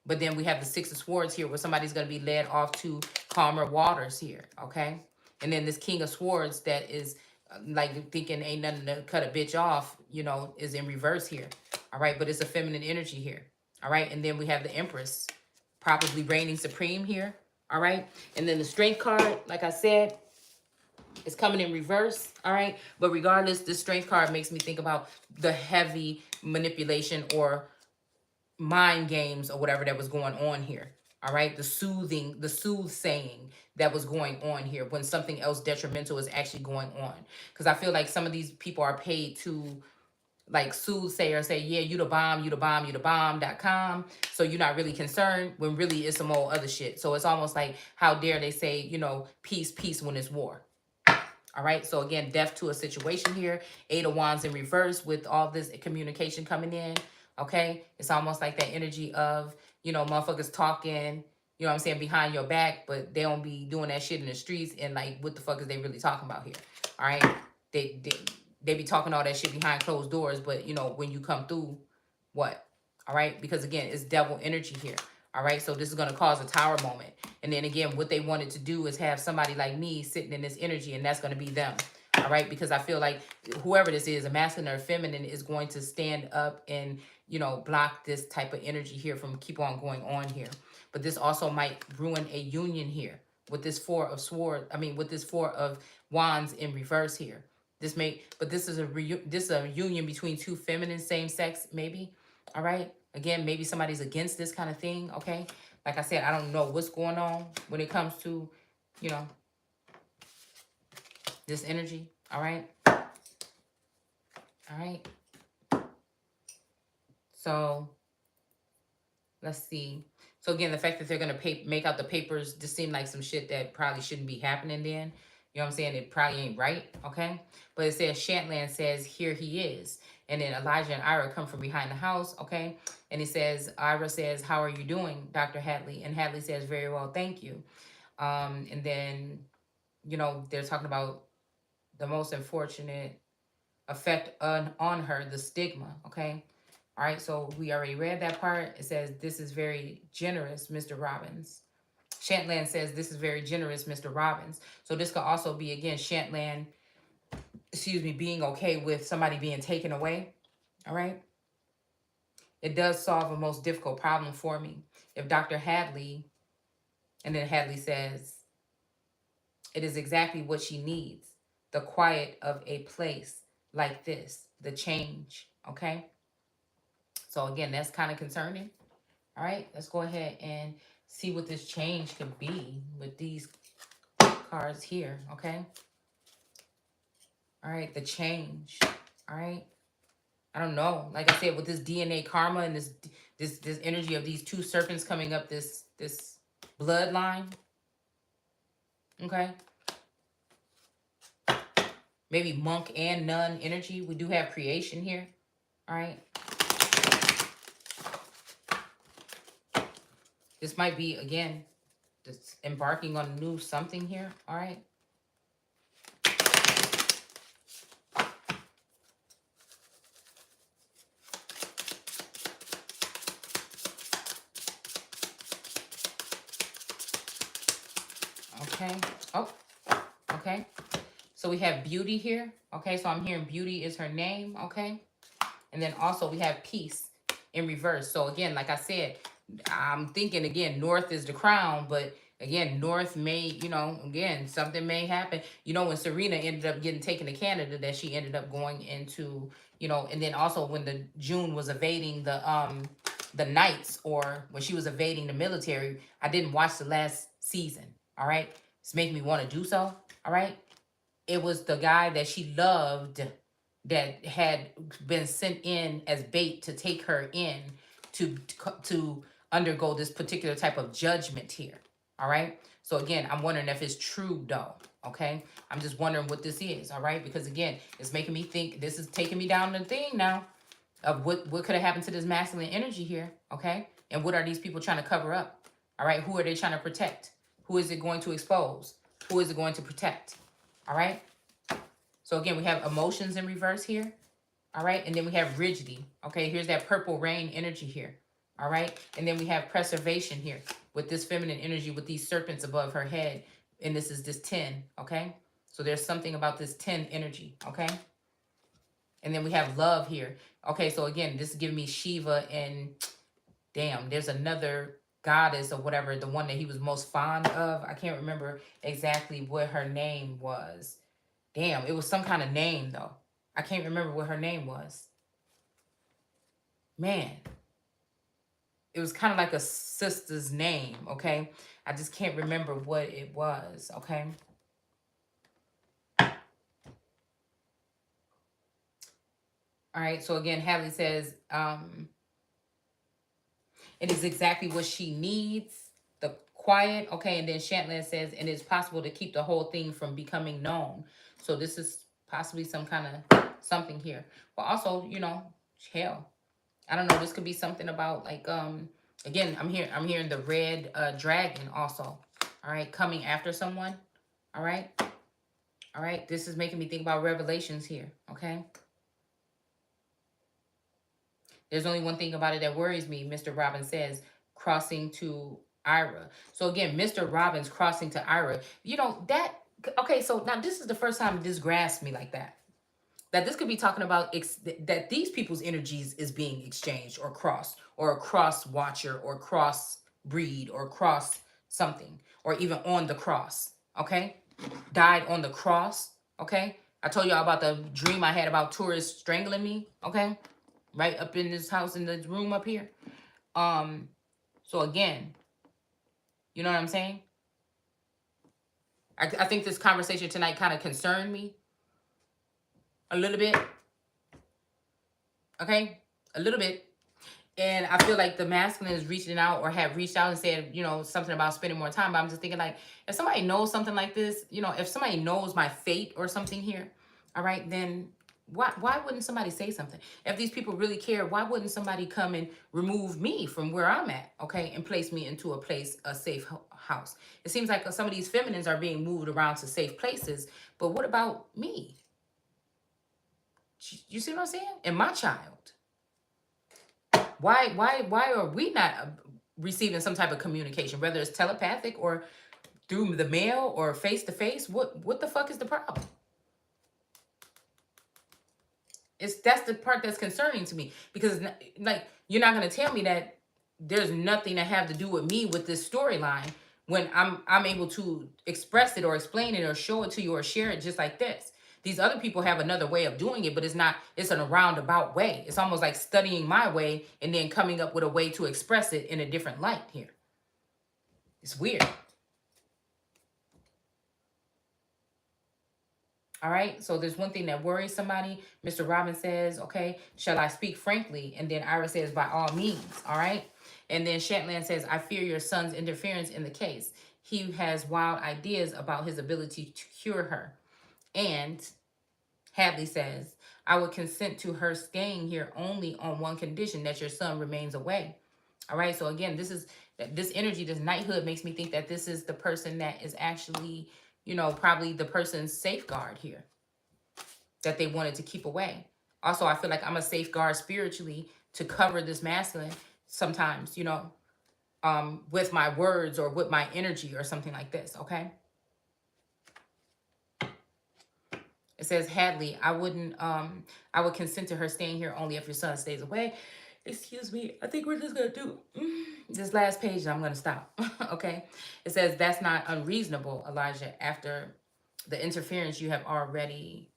But then we have the Six of Swords here where somebody's going to be led off to calmer waters here, okay? And then this King of Swords that is like thinking ain't nothing to cut a bitch off, you know, is in reverse here, all right? But it's a feminine energy here, all right? And then we have the Empress probably reigning supreme here, All right. And then the strength card, like I said, is coming in reverse. All right. But regardless, the strength card makes me think about the heavy manipulation or mind games or whatever that was going on here. All right. The soothsaying that was going on here when something else detrimental is actually going on. Because I feel like some of these people are paid to like soothsayer say, yeah, you the bomb, you the bomb, you the bomb.com. So you're not really concerned when really it's some old other shit. So it's almost like, how dare they say, you know, peace, peace when it's war. All right. So again, death to a situation here. 8 of Wands in reverse with all this communication coming in. Okay. It's almost like that energy of, you know, motherfuckers talking, you know what I'm saying, behind your back, but they don't be doing that shit in the streets. And like, what the fuck is they really talking about here? All right. They, they, they be talking all that shit behind closed doors, but you know, when you come through, what? All right. Because again, it's devil energy here. All right. So this is going to cause a tower moment. And then again, what they wanted to do is have somebody like me sitting in this energy, and that's going to be them. All right. Because I feel like whoever this is, a masculine or feminine, is going to stand up and, you know, block this type of energy here from keep on going on here. But this also might ruin a union here with this with this 4 of Wands in reverse here. But this is a union between two feminine, same sex, maybe. All right. Again, maybe somebody's against this kind of thing. Okay. Like I said, I don't know what's going on when it comes to, you know, this energy. All right. All right. So let's see. So again, the fact that they're going to make out the papers just seem like some shit that probably shouldn't be happening then. You know what I'm saying? It probably ain't right, okay? But it says, Shantland says, here he is. And then Elijah and Ira come from behind the house, okay? And it says, Ira says, how are you doing, Dr. Hadley? And Hadley says, very well, thank you. And then, you know, they're talking about the most unfortunate effect on her, the stigma, okay? All right, so we already read that part. It says, this is very generous, Mr. Robbins. Shantland says, this is very generous, Mr. Robbins. So this could also be, again, Shantland, being okay with somebody being taken away. All right. It does solve a most difficult problem for me. If Dr. Hadley, and then Hadley says, it is exactly what she needs. The quiet of a place like this, the change. Okay. So again, that's kind of concerning. All right, let's go ahead and see what this change could be with these cards here, okay? All right, the change, all right? I don't know. Like I said, with this DNA karma and this energy of these 2 serpents coming up this bloodline, okay? Maybe monk and nun energy. We do have creation here, all right? This might be, again, just embarking on a new something here, all right? Okay. Oh, okay. So we have beauty here. Okay, so I'm hearing beauty is her name. Okay. And then also we have peace in reverse. So again, like I said, I'm thinking again, north is the crown, but again, north may, you know, again, something may happen. You know, when Serena ended up getting taken to Canada, that she ended up going into, you know, and then also when the June was evading the knights, or when she was evading the military, I didn't watch the last season. All right. It's making me want to do so. All right. It was the guy that she loved that had been sent in as bait to take her in to undergo this particular type of judgment here. All right. So again, I'm wondering if it's true though. Okay. I'm just wondering what this is. All right. Because again, it's making me think, this is taking me down the thing now of what could have happened to this masculine energy here. Okay. And what are these people trying to cover up? All right. Who are they trying to protect? Who is it going to expose? Who is it going to protect? All right. So again, we have emotions in reverse here. All right. And then we have rigidity. Okay. Here's that purple rain energy here. All right. And then we have preservation here with this feminine energy with these serpents above her head. And this is this 10. Okay. So there's something about this 10 energy. Okay. And then we have love here. Okay. So again, this is giving me Shiva and damn, there's another goddess or whatever, the one that he was most fond of. I can't remember exactly what her name was. Damn, it was some kind of name though. I can't remember what her name was. Man, it was kind of like a sister's name, okay? I just can't remember what it was, okay? All right, so again, Hadley says, it is exactly what she needs, the quiet, okay? And then Shantlin says, and it's possible to keep the whole thing from becoming known. So this is possibly some kind of something here. But also, you know, hell, I don't know, this could be something about like, again, I'm hearing the red dragon also, all right, coming after someone, all right? All right, this is making me think about Revelations here, okay? There's only one thing about it that worries me, Mr. Robbins says, crossing to Ira. So again, Mr. Robbins crossing to Ira. You know, that, okay, so now this is the first time this grasped me like that. That this could be talking about that these people's energies is being exchanged or crossed, or a cross watcher or cross breed or cross something, or even on the cross, okay? Died on the cross, okay? I told y'all about the dream I had about tourists strangling me, okay? Right up in this house, in the room up here. So again, you know what I'm saying? I think this conversation tonight kind of concerned me a little bit. Okay? A little bit. And I feel like the masculine is reaching out or have reached out and said, you know, something about spending more time. But I'm just thinking like, if somebody knows something like this, you know, if somebody knows my fate or something here, all right, then why wouldn't somebody say something? If these people really care, why wouldn't somebody come and remove me from where I'm at, okay, and place me into a safe house? It seems like some of these feminines are being moved around to safe places, but what about me? You see what I'm saying? And my child. Why are we not receiving some type of communication, whether it's telepathic or through the mail or face to face? What the fuck is the problem? That's the part that's concerning to me, because like, you're not going to tell me that there's nothing to have to do with me with this storyline when I'm able to express it or explain it or show it to you or share it just like this. These other people have another way of doing it, but it's in a roundabout way. It's almost like studying my way and then coming up with a way to express it in a different light here. It's weird. All right, so there's one thing that worries somebody. Mr. Robbins says, okay, shall I speak frankly? And then Ira says, by all means, all right? And then Shantlin says, I fear your son's interference in the case. He has wild ideas about his ability to cure her. And Hadley says, I would consent to her staying here only on one condition, that your son remains away. All right, so again, this energy, this knighthood makes me think that this is the person that is actually, you know, probably the person's safeguard here that they wanted to keep away. Also, I feel like I'm a safeguard spiritually to cover this masculine sometimes, you know, with my words or with my energy or something like this, okay? It says, Hadley, I would consent to her staying here only if your son stays away. Excuse me. I think we're just going to do this last page and I'm going to stop. Okay. It says, that's not unreasonable, Elijah. After the interference you have already,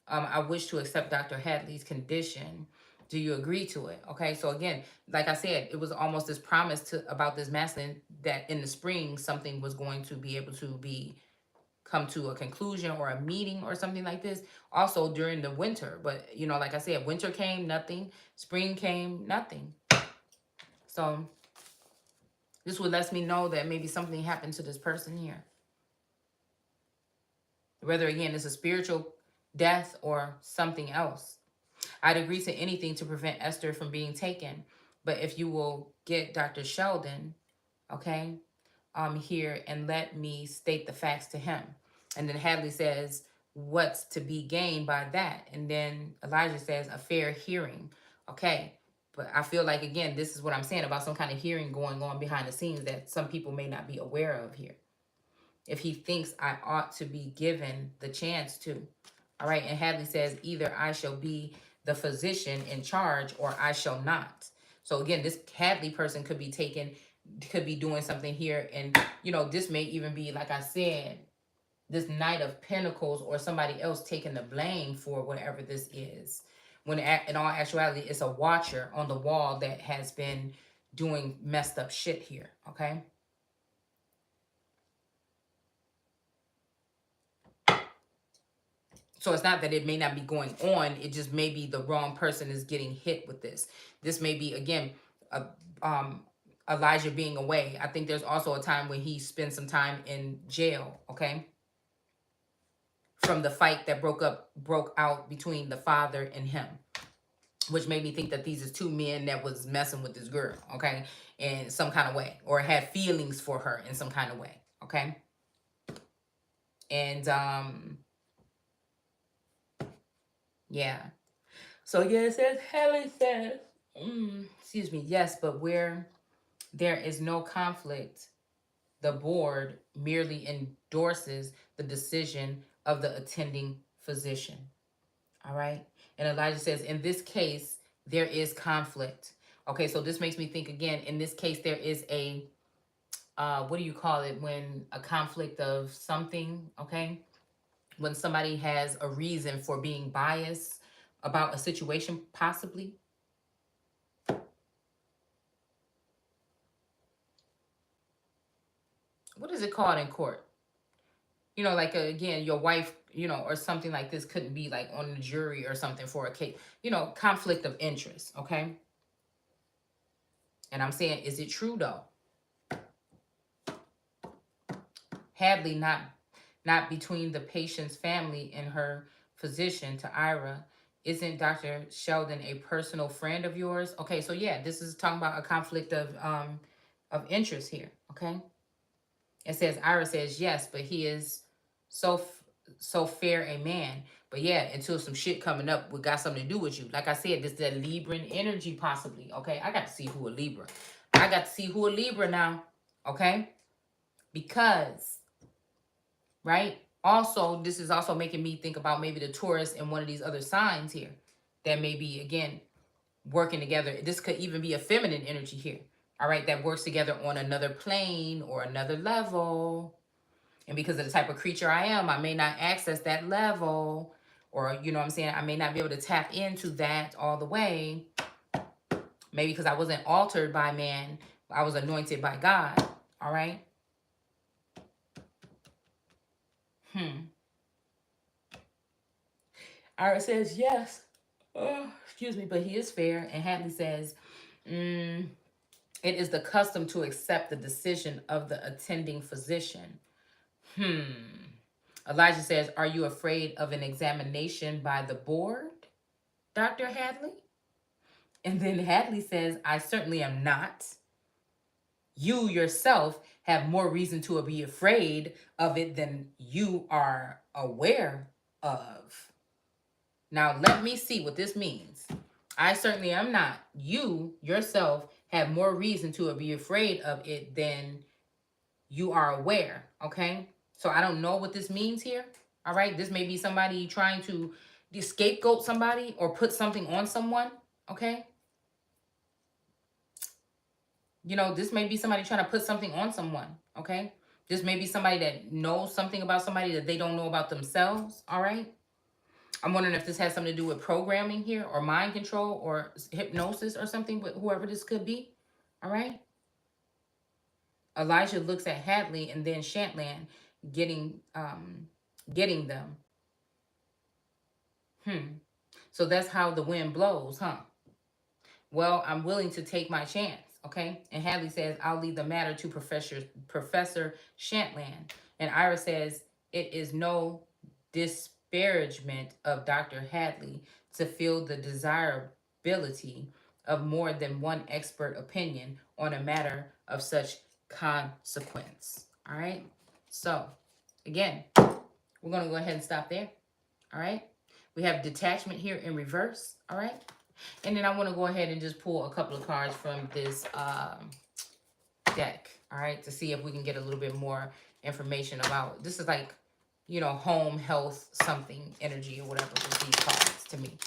I wish to accept Dr. Hadley's condition. Do you agree to it? Okay. So again, like I said, it was almost this promise about this masculine that in the spring, something was going to be able to come to a conclusion or a meeting or something like this. Also during the winter, but you know, like I said, winter came, nothing. Spring came, nothing. So this would let me know that maybe something happened to this person here. Whether again it's a spiritual death or something else. I'd agree to anything to prevent Esther from being taken. But if you will get Dr. Sheldon, okay, here and let me state the facts to him. And then Hadley says, what's to be gained by that? And then Elijah says, a fair hearing. Okay. But I feel like, again, this is what I'm saying about some kind of hearing going on behind the scenes that some people may not be aware of here. If he thinks I ought to be given the chance to. All right. And Hadley says, either I shall be the physician in charge or I shall not. So again, this Hadley person could be taken could be doing something here. And, you know, this may even be, like I said, this Knight of Pentacles or somebody else taking the blame for whatever this is. When in all actuality, it's a watcher on the wall that has been doing messed up shit here, okay? So it's not that it may not be going on. It just may be the wrong person is getting hit with this. This may be, again, Elijah being away. I think there's also a time when he spent some time in jail, okay? From the fight that broke out between the father and him, which made me think that these are two men that was messing with this girl, okay, in some kind of way, or had feelings for her in some kind of way, okay? And yeah. So yeah, it says, Helen says, excuse me, yes, but where there is no conflict, the board merely endorses the decision of the attending physician. All right. And Elijah says, in this case, there is conflict. Okay, so this makes me think again, in this case, there is a, what do you call it? When a conflict of something, okay? When somebody has a reason for being biased about a situation, possibly. What is it called in court? You know, like, again, your wife, you know, or something like this couldn't be like on the jury or something for a case, you know, conflict of interest, okay? And I'm saying, is it true though? Hadley, not between the patient's family and her physician, to Ira. Isn't Dr. Sheldon a personal friend of yours? Okay, so yeah, this is talking about a conflict of interest here, okay? It says, Ira says, yes, but he is so fair a man. But yeah, until some shit coming up, we got something to do with you. Like I said, this is that Libran energy possibly, okay? I got to see who a Libra. I got to see who a Libra now, okay? Because, right? Also, this is also making me think about maybe the Taurus and one of these other signs here that may be, again, working together. This could even be a feminine energy here, all right, that works together on another plane or another level. And because of the type of creature I am, I may not access that level, or, you know what I'm saying, I may not be able to tap into that all the way. Maybe because I wasn't altered by man, I was anointed by God, all right? Ira says, yes. Oh, excuse me, but he is fair. And Hadley says, it is the custom to accept the decision of the attending physician. Elijah says, are you afraid of an examination by the board, Dr. Hadley? And then Hadley says, I certainly am not. You yourself have more reason to be afraid of it than you are aware of. Now, let me see what this means. I certainly am not. You yourself have more reason to be afraid of it than you are aware, okay? So I don't know what this means here, all right? This may be somebody trying to scapegoat somebody or put something on someone, okay? You know, this may be somebody trying to put something on someone, okay? This may be somebody that knows something about somebody that they don't know about themselves, all right? I'm wondering if this has something to do with programming here or mind control or hypnosis or something, but whoever this could be, all right? Elijah looks at Hadley and then Shantland getting them. So that's how the wind blows, huh? Well, I'm willing to take my chance, okay? And Hadley says, I'll leave the matter to Professor Shantland. And Ira says, it is no disparagement of Dr. Hadley to feel the desirability of more than one expert opinion on a matter of such consequence. All right? So, again, we're going to go ahead and stop there. All right? We have detachment here in reverse. All right? And then I want to go ahead and just pull a couple of cards from this deck, all right, to see if we can get a little bit more information about, this is like, you know, home, health, something, energy, or whatever with these cards to me,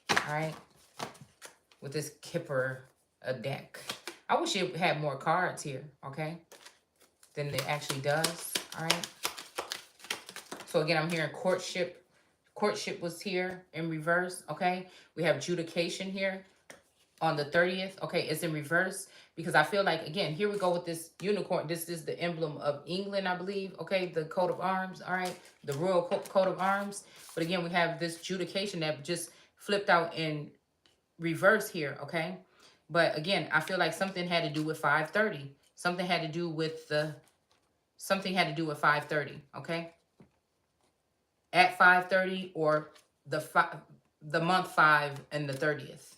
all right, with this Kipper deck, I wish it had more cards here, okay, than it actually does, all right? So again, I'm hearing courtship. Courtship was here in reverse, okay? We have judication here on the 30th. Okay, it's in reverse because I feel like, again, here we go with this unicorn. This is the emblem of England, I believe. Okay, the coat of arms, all right? The royal coat of arms. But again, we have this judication that just flipped out in reverse here, okay? But again, I feel like something had to do with 530. Something had to do with 530, okay? At 530 or the month 5 and the 30th.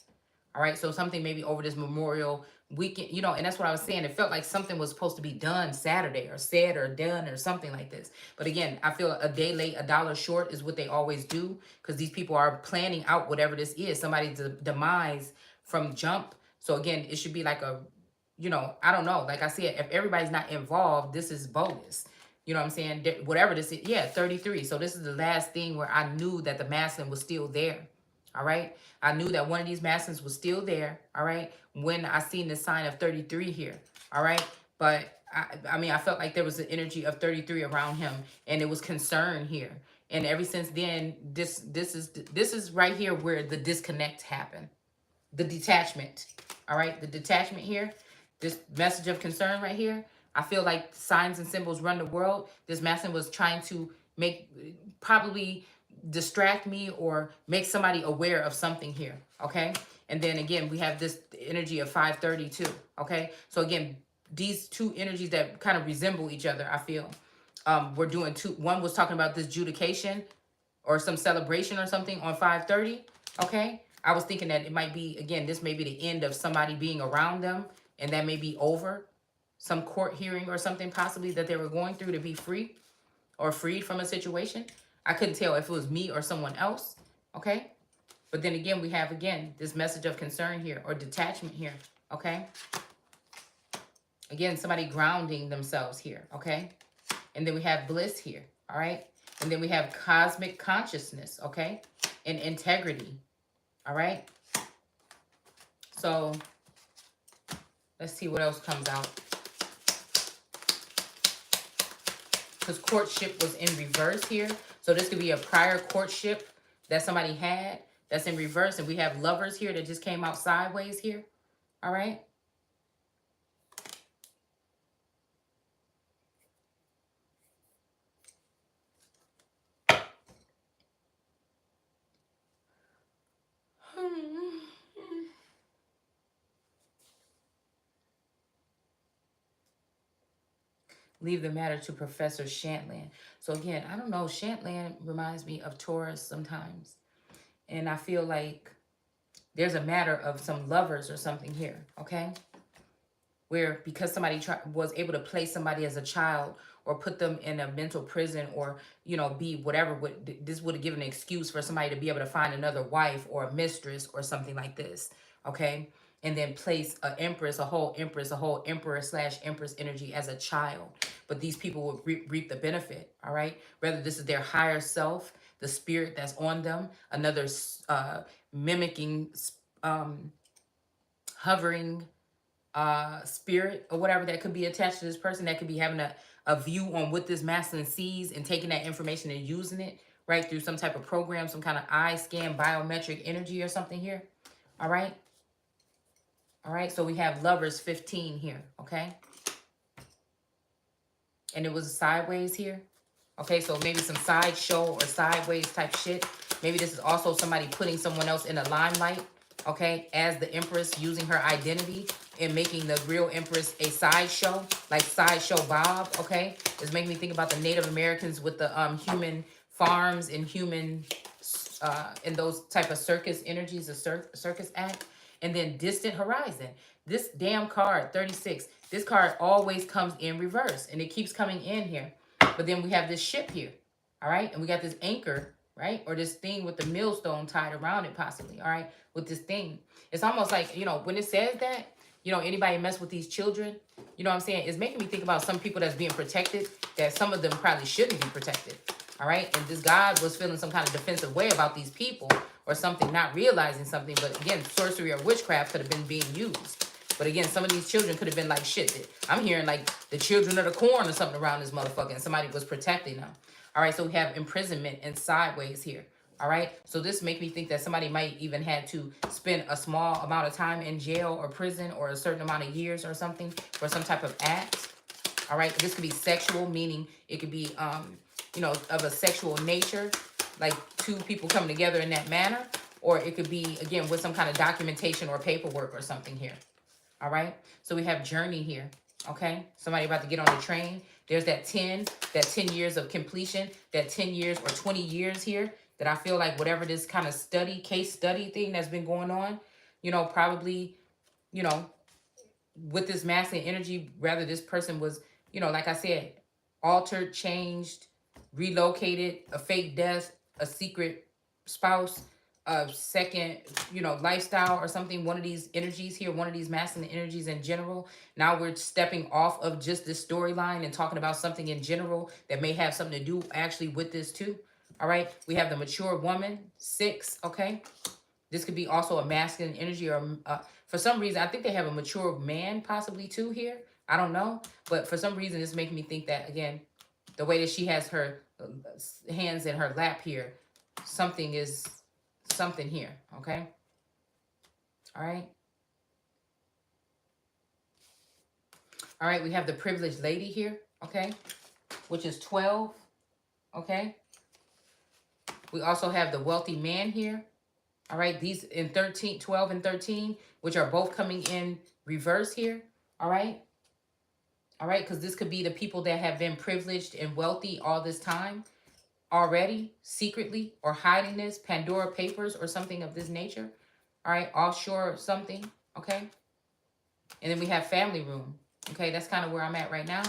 All right, so something maybe over this Memorial weekend, you know, and that's what I was saying. It felt like something was supposed to be done Saturday or said or done or something like this. But again, I feel a day late, a dollar short is what they always do because these people are planning out whatever this is, somebody's demise from jump. So again, it should be like a, you know, I don't know. Like I said, if everybody's not involved, this is bogus. You know what I'm saying? Whatever this is, yeah, 33. So this is the last thing where I knew that the masculine was still there. All right. I knew that one of these masculines was still there. All right. When I seen the sign of 33 here. All right. But I mean, I felt like there was an energy of 33 around him and it was concern here. And ever since then, this is right here where the disconnect happened. The detachment. All right. The detachment here. This message of concern right here. I feel like signs and symbols run the world. This masculine was trying to make probably distract me or make somebody aware of something here, okay? And then again, we have this energy of 532, okay? So again, these two energies that kind of resemble each other, I feel. We're doing two. One was talking about this judication or some celebration or something on 530, okay? I was thinking that it might be, again, this may be the end of somebody being around them and that may be over. Some court hearing or something possibly that they were going through to be free or freed from a situation. I couldn't tell if it was me or someone else, okay? But then again, we have, again, this message of concern here or detachment here, okay? Again, somebody grounding themselves here, okay? And then we have bliss here, all right? And then we have cosmic consciousness, okay? And integrity, all right? So let's see what else comes out. Because courtship was in reverse here. So this could be a prior courtship that somebody had that's in reverse. And we have lovers here that just came out sideways here. All right. Leave the matter to Professor Shantland. So again, I don't know. Shantland reminds me of Taurus sometimes. And I feel like there's a matter of some lovers or something here, okay? Where because somebody was able to place somebody as a child or put them in a mental prison or, you know, be whatever, this would have given an excuse for somebody to be able to find another wife or a mistress or something like this, okay? And then place a empress, a whole emperor slash empress energy as a child. But these people will reap the benefit, all right? Whether this is their higher self, the spirit that's on them, another mimicking, hovering spirit or whatever that could be attached to this person that could be having a view on what this masculine sees and taking that information and using it, right, through some type of program, some kind of eye scan, biometric energy or something here, all right? All right, so we have lovers 15 here, okay? And it was sideways here. Okay, so maybe some sideshow or sideways type shit. Maybe this is also somebody putting someone else in the limelight, okay, as the empress, using her identity and making the real empress a sideshow, like Sideshow Bob, okay? It's making me think about the Native Americans with the human farms and human, and those type of circus energies, the circus act. And then Distant Horizon. This damn card, 36, this card always comes in reverse. And it keeps coming in here. But then we have this ship here. All right? And we got this anchor, right? Or this thing with the millstone tied around it possibly. All right? With this thing. It's almost like, you know, when it says that, you know, anybody mess with these children, you know what I'm saying? It's making me think about some people that's being protected, that some of them probably shouldn't be protected. All right? And this God was feeling some kind of defensive way about these people or something, not realizing something. But again, sorcery or witchcraft could have been being used. But again, some of these children could have been like, shit, I'm hearing like the children of the corn or something around this motherfucker, and somebody was protecting them. All right, so we have imprisonment and sideways here. All right, so this make me think that somebody might even had to spend a small amount of time in jail or prison or a certain amount of years or something for some type of act. All right, this could be sexual, meaning it could be, you know, of a sexual nature, like two people coming together in that manner, or it could be, again, with some kind of documentation or paperwork or something here. All right, so we have journey here. Okay, somebody about to get on the train. There's that 10 years of completion, that 10 years or 20 years here, that I feel like whatever this kind of case study thing that's been going on, you know, probably, you know, with this masculine energy, rather this person was, you know, like I said, altered, changed, relocated, a fake death, a secret spouse, a second, you know, lifestyle or something. One of these energies here, one of these masculine energies in general. Now we're stepping off of just this storyline and talking about something in general that may have something to do actually with this too. All right, we have the mature woman, 6, okay? This could be also a masculine energy, or for some reason, I think they have a mature man possibly too here. I don't know. But for some reason, it's making me think that, again, the way that she has her hands in her lap here, something is something here, okay? All right. All right, we have the privileged lady here, okay, which is 12, okay? We also have the wealthy man here. All right, these in 13, 12 and 13, which are both coming in reverse here. All right. All right, because this could be the people that have been privileged and wealthy all this time already, secretly, or hiding this, Pandora Papers or something of this nature. All right, offshore something, okay? And then we have family room, okay? That's kind of where I'm at right now,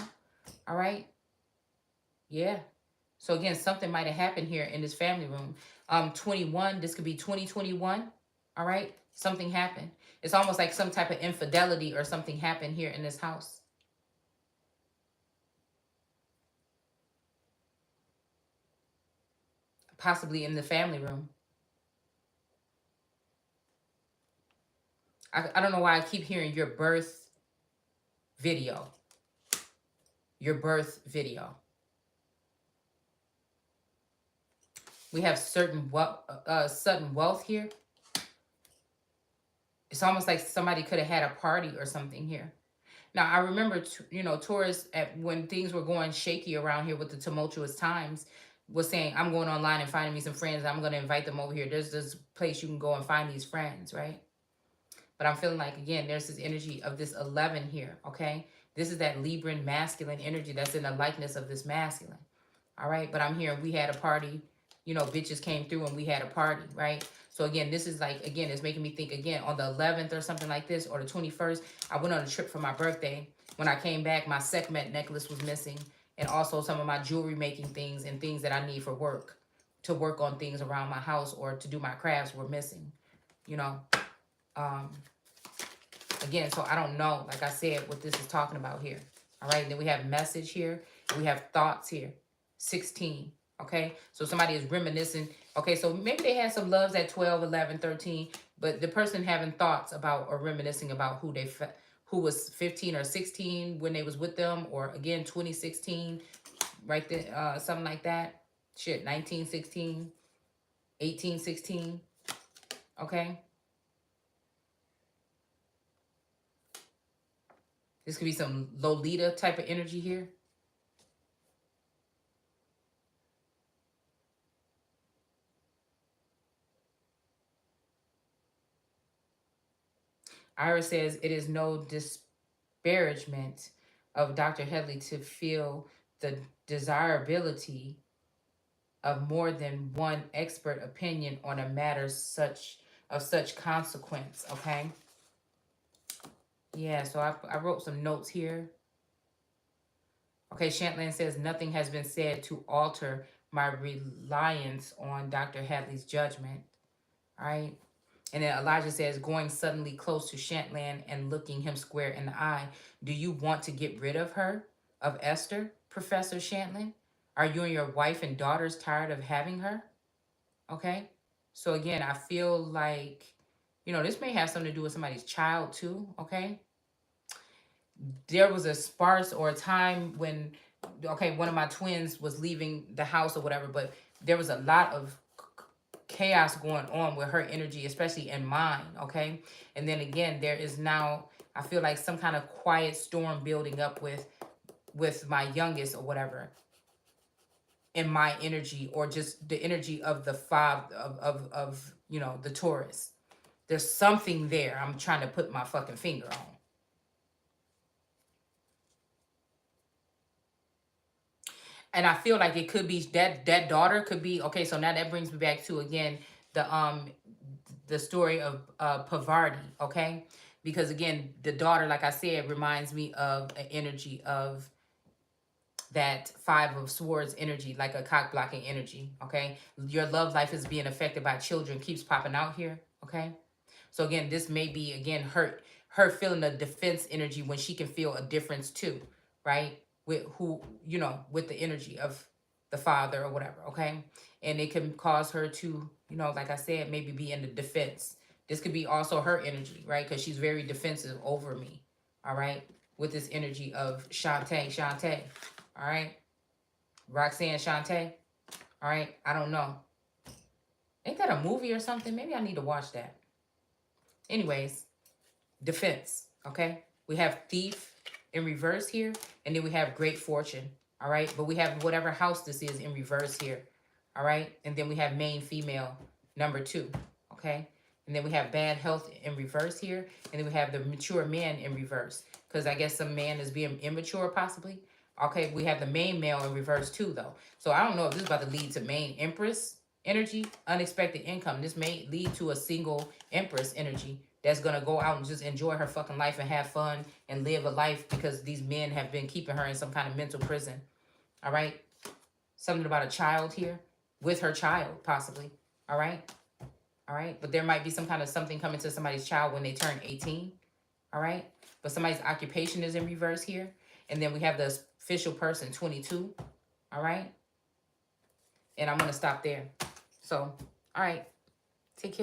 all right? Yeah. So again, something might have happened here in this family room. 21, this could be 2021, all right? Something happened. It's almost like some type of infidelity or something happened here in this house. Possibly in the family room. I don't know why I keep hearing your birth video. Your birth video. We have sudden wealth here. It's almost like somebody could have had a party or something here. Now, I remember, you know, Taurus, when things were going shaky around here with the tumultuous times, was saying, I'm going online and finding me some friends. I'm going to invite them over here. There's this place you can go and find these friends, right? But I'm feeling like, again, there's this energy of this 11 here, okay? This is that Libran masculine energy that's in the likeness of this masculine, all right? But I'm hearing we had a party, you know, bitches came through and we had a party, right? So again, this is like, again, it's making me think, again, on the 11th or something like this, or the 21st, I went on a trip for my birthday. When I came back, my Sekhmet necklace was missing, and also some of my jewelry making things and things that I need for work, to work on things around my house or to do my crafts were missing, you know? Again, so I don't know, like I said, what this is talking about here. All right, and then we have message here. And we have thoughts here. 16, okay? So somebody is reminiscing. Okay, so maybe they had some loves at 12, 11, 13, but the person having thoughts about or reminiscing about who was 15 or 16 when they was with them, or again, 2016, right there, something like that. Shit, 1916, 1816, okay? This could be some Lolita type of energy here. Ira says, it is no disparagement of Dr. Headley to feel the desirability of more than one expert opinion on a matter of such consequence, okay? Yeah, so I wrote some notes here. Okay, Shantland says, nothing has been said to alter my reliance on Dr. Hadley's judgment. All right. And then Elijah says, going suddenly close to Shantland and looking him square in the eye, do you want to get rid of her, of Esther, Professor Shantland? Are you and your wife and daughters tired of having her? Okay. So again, I feel like, you know, this may have something to do with somebody's child too. Okay. there was a sparse or a time when, okay, one of my twins was leaving the house or whatever, but there was a lot of chaos going on with her energy, especially in mine, okay? And then again, there is now, I feel like some kind of quiet storm building up with my youngest or whatever in my energy, or just the energy of the father of you know, the Taurus. There's something there I'm trying to put my fucking finger on. And I feel like it could be that daughter could be, okay, so now that brings me back to again the story of Pavarti, okay? Because again, the daughter, like I said, reminds me of an energy of that Five of Swords energy, like a cock blocking energy, okay? Your love life is being affected by children, keeps popping out here, okay? So again, this may be, again, her feeling a defense energy when she can feel a difference too, right? With who, you know, with the energy of the father or whatever, okay? And it can cause her to, you know, like I said, maybe be in the defense. This could be also her energy, right? Because she's very defensive over me, all right? With this energy of Shantae, all right? Roxanne Shantae, all right? I don't know. Ain't that a movie or something? Maybe I need to watch that. Anyways, defense, okay? We have thief in reverse here, and then we have great fortune, all right? But we have whatever house this is in reverse here, all right? And then we have main female, number 2, okay? And then we have bad health in reverse here, and then we have the mature man in reverse, because I guess some man is being immature possibly. Okay, we have the main male in reverse too, though. So I don't know if this is about to lead to main empress energy, unexpected income. This may lead to a single empress energy that's going to go out and just enjoy her fucking life and have fun and live a life because these men have been keeping her in some kind of mental prison. All right? Something about a child here with her child, possibly. All right? All right? But there might be some kind of something coming to somebody's child when they turn 18. All right? But somebody's occupation is in reverse here. And then we have the official person, 22. All right? And I'm going to stop there. So, all right. Take care.